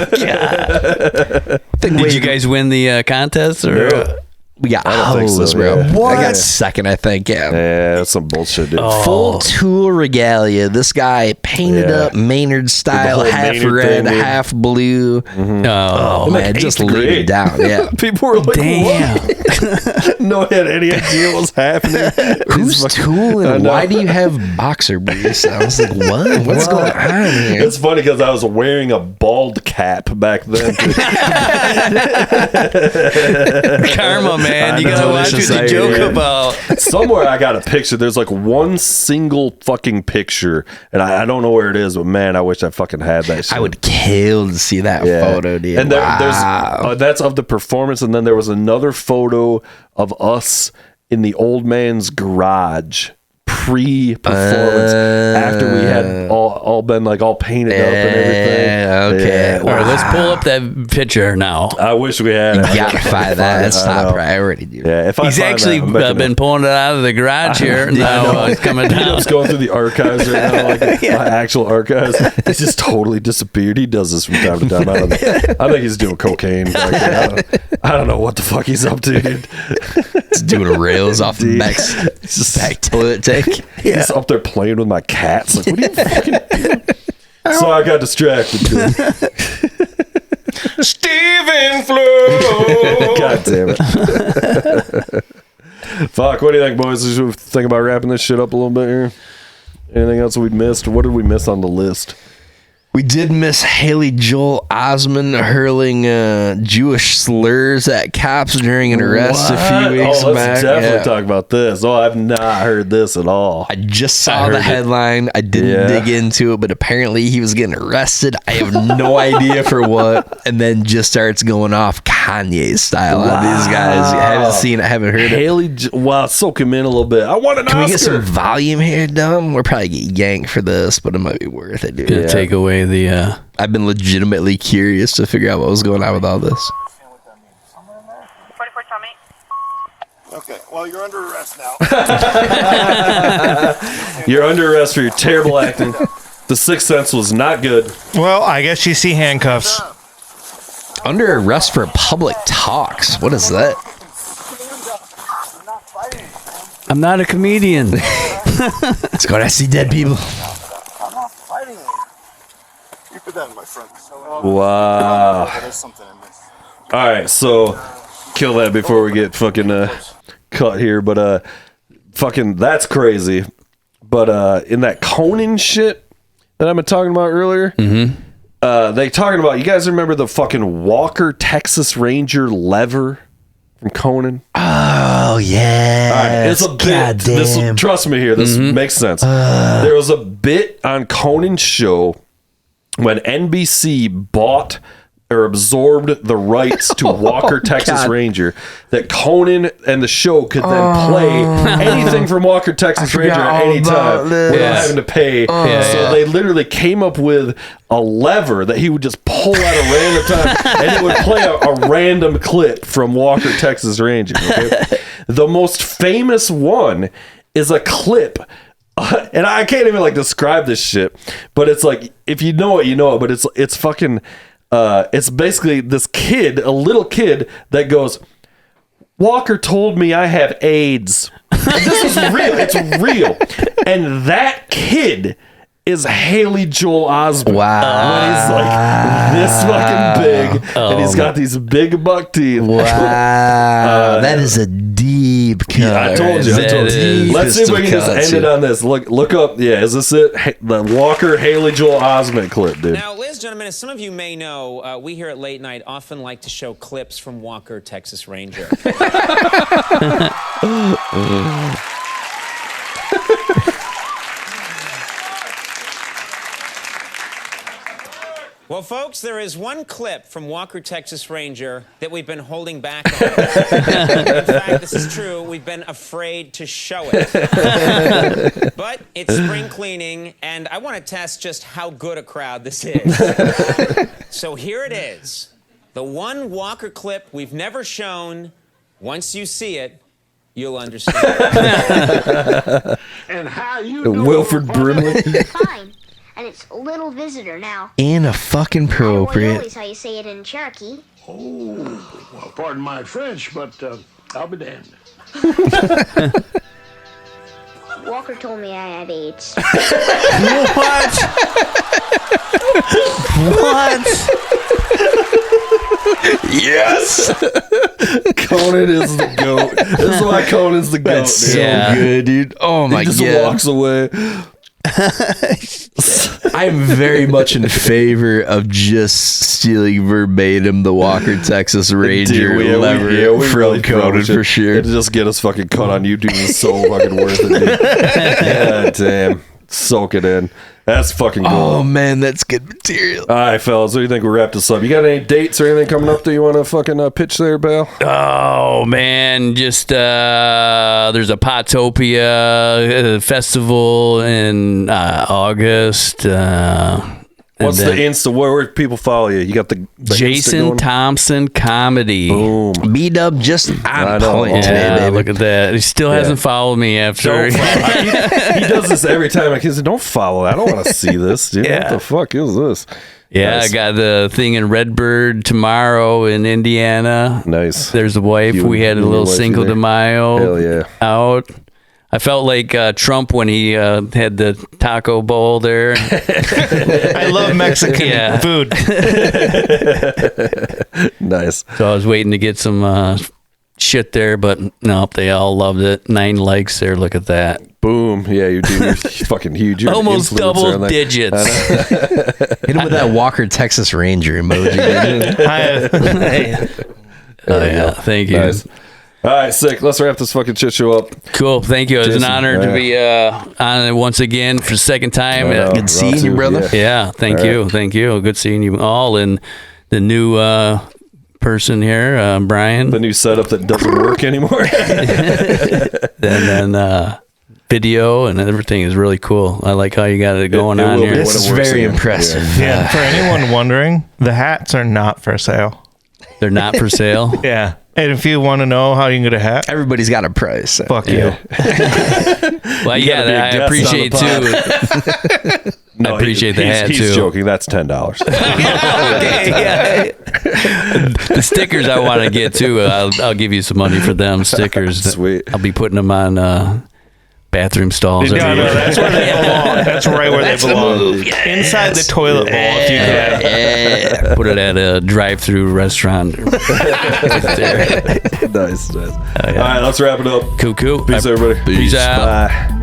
god! Did you guys win the contest or? No. We got don't think so, hosed, bro. yeah. I got second, I think. Yeah. Yeah, that's some bullshit, dude. Full Tool regalia. This guy painted Yeah. up Maynard style, whole half Maynard red, thing, dude. half blue. Oh, Oh man, just laid it down. Yeah. People were like, damn! what? No one had any idea what was happening. Who's Tool I and know. why do you have boxer briefs? I was like, what? What's going on here? It's funny because I was wearing a bald cap back then. Karma, man. You I gotta know, watch it's what you just joke like- about. Somewhere I got a picture. There's like one single fucking picture, and I don't know where it is, but man, I wish I fucking had that shit. I would kill to see that photo, dude. And there's that's of the performance, and then there was another photo of us in the old man's garage pre-performance after we had all been like all painted up and everything. Okay. Yeah. All right, let's pull up that picture now. I wish we had it. You gotta find that. That's I top know. priority, dude. Yeah, if I He's find actually that, I'm making been pulling it out of the garage here. Now he's coming He down. was going through the archives right now, like my actual archives. He's just totally disappeared. He does this from time to time. I think he's doing cocaine. Back there. I don't know what the fuck he's up to, dude. It's doing rails off the back toilet tank. He's up there playing with my cats. Like, what are you fucking doing? So I got distracted, dude. Steven Flo. God damn it. Fuck, what do you think, boys? Should we think about wrapping this shit up a little bit here? Anything else we missed? What did we miss on the list? We did miss Haley Joel Osment hurling Jewish slurs at cops during an arrest a few weeks let's back. definitely talk about this. Oh, I've not heard this at all. I just saw heard the it. headline. I didn't dig into it, but apparently he was getting arrested. I have no idea for what. And then just starts going off Kanye style on these guys. I haven't seen it, I haven't heard it. Haley, wow, soak him in a little bit. I want an Can we Oscar. get some volume here, Dumb? We'll probably get yanked for this, but it might be worth it, dude. Gonna take away the. I've been legitimately curious to figure out what was going on with all this. 44 Tommy. Okay, well, you're under arrest now. You're under arrest for your terrible acting. The Sixth Sense was not good. Well, I guess you see handcuffs. Under arrest for public talks. What is that? I'm not a comedian. Let's go to see dead people. I'm not fighting you. You put that in my front. Wow. There's something in this. All right, so kill that before we get fucking cut here. But fucking that's crazy. But in that Conan shit that I've been talking about earlier, they talking about. You guys remember the fucking Walker Texas Ranger lever from Conan? Oh, yeah. All right, it's a bit. This, trust me here, this makes sense. There was a bit on Conan's show when NBC bought or absorbed the rights to Walker Texas Ranger, that Conan and the show could then play anything from Walker Texas Ranger at any time without having to pay. So they literally came up with a lever that he would just pull at a random time, and it would play a random clip from Walker Texas Ranger. Okay? The most famous one is a clip. And I can't even like describe this shit, but it's like, if you know it, you know it. But it's fucking, it's basically this kid, a little kid that goes, Walker told me I have AIDS. This is real. It's real. And that kid is Haley Joel Osment. Wow. When he's like this fucking big, and he's got these big buck teeth. Wow. That is a deep cut. Yeah, I told you. Let's see if we can just end it on this. Look up. Yeah, is this it? The Walker Haley Joel Osment clip, dude. Now listen. Ladies and gentlemen, as some of you may know, we here at Late Night often like to show clips from Walker, Texas Ranger. Well, folks, there is one clip from Walker, Texas Ranger that we've been holding back on. In fact, this is true. We've been afraid to show it. But it's spring cleaning, and I want to test just how good a crowd this is. So here it is. The one Walker clip we've never shown. Once you see it, you'll understand. And how you doing? Wilford Brimley. Fine. And it's little visitor now. Inappropriate. Always how you say it in Cherokee. Oh, well, pardon my French, but I'll be damned. Walker told me I had AIDS. What? Yes! Conan is the GOAT. This is why Conan's the GOAT. That's so good, dude. Oh my god. He just walks away. I'm very much in favor of just stealing verbatim the Walker, Texas Ranger lever we from really Conan for sure. It'd just get us fucking cut on YouTube. It's so fucking worth it, dude. God damn. Soak it in. That's fucking cool. Oh man, that's good material. All right, fellas, what do you think we wrap this up? You got any dates or anything coming up that you want to fucking pitch there, Bal? Oh man, just there's a Potopia festival in August. What's the Insta? Where people follow you? You got the Jason Thompson comedy. Boom. B-Dub just on point Yeah, today, baby. look at that. He still hasn't followed me after. Don't follow. he does this every time. Like, he said, don't follow. I don't want to see this, dude. Yeah. What the fuck is this? Yeah, Nice. I got the thing in Redbird tomorrow in Indiana. Nice. There's a wife. You we had a and your little wifey Cinco de there. Mayo Hell yeah. out. I felt like Trump when he had the taco bowl there. I love Mexican food. Nice. So I was waiting to get some shit there, but nope, they all loved it. 9 likes there. Look at that. Boom. Yeah, you're fucking huge. You're an Almost influencer double on that. digits. Hit him with that Walker, Texas Ranger emoji. Oh yeah, thank you. Nice. All right, sick. Let's wrap this fucking shit show up. Cool. Thank you. It was an Jason, honor to be on it once again for the second time. Good seeing you, brother. Yeah, thank you. Thank you. Good seeing you all. And the new person here, Brian. The new setup that doesn't work anymore. And then video and everything is really cool. I like how you got it going on will here. be This is when it works very again. impressive. Yeah, for anyone wondering, the hats are not for sale. They're not for sale. Yeah. And if you want to know how you can get a hat, Everybody's got a price. So. fuck you. Well, You gotta be a I guest appreciate on too. the I appreciate the hat he's too. joking. That's $10. The stickers I want to get too. I'll give you some money for them stickers. Sweet. I'll be putting them on bathroom stalls. No, everywhere. no, that's where they belong. That's right where they belong. Inside the toilet bowl, if you can. Yeah. Put it at a drive-through restaurant. Right there. Nice. All right, let's wrap it up. Cool. Peace, everybody. Peace out. Bye.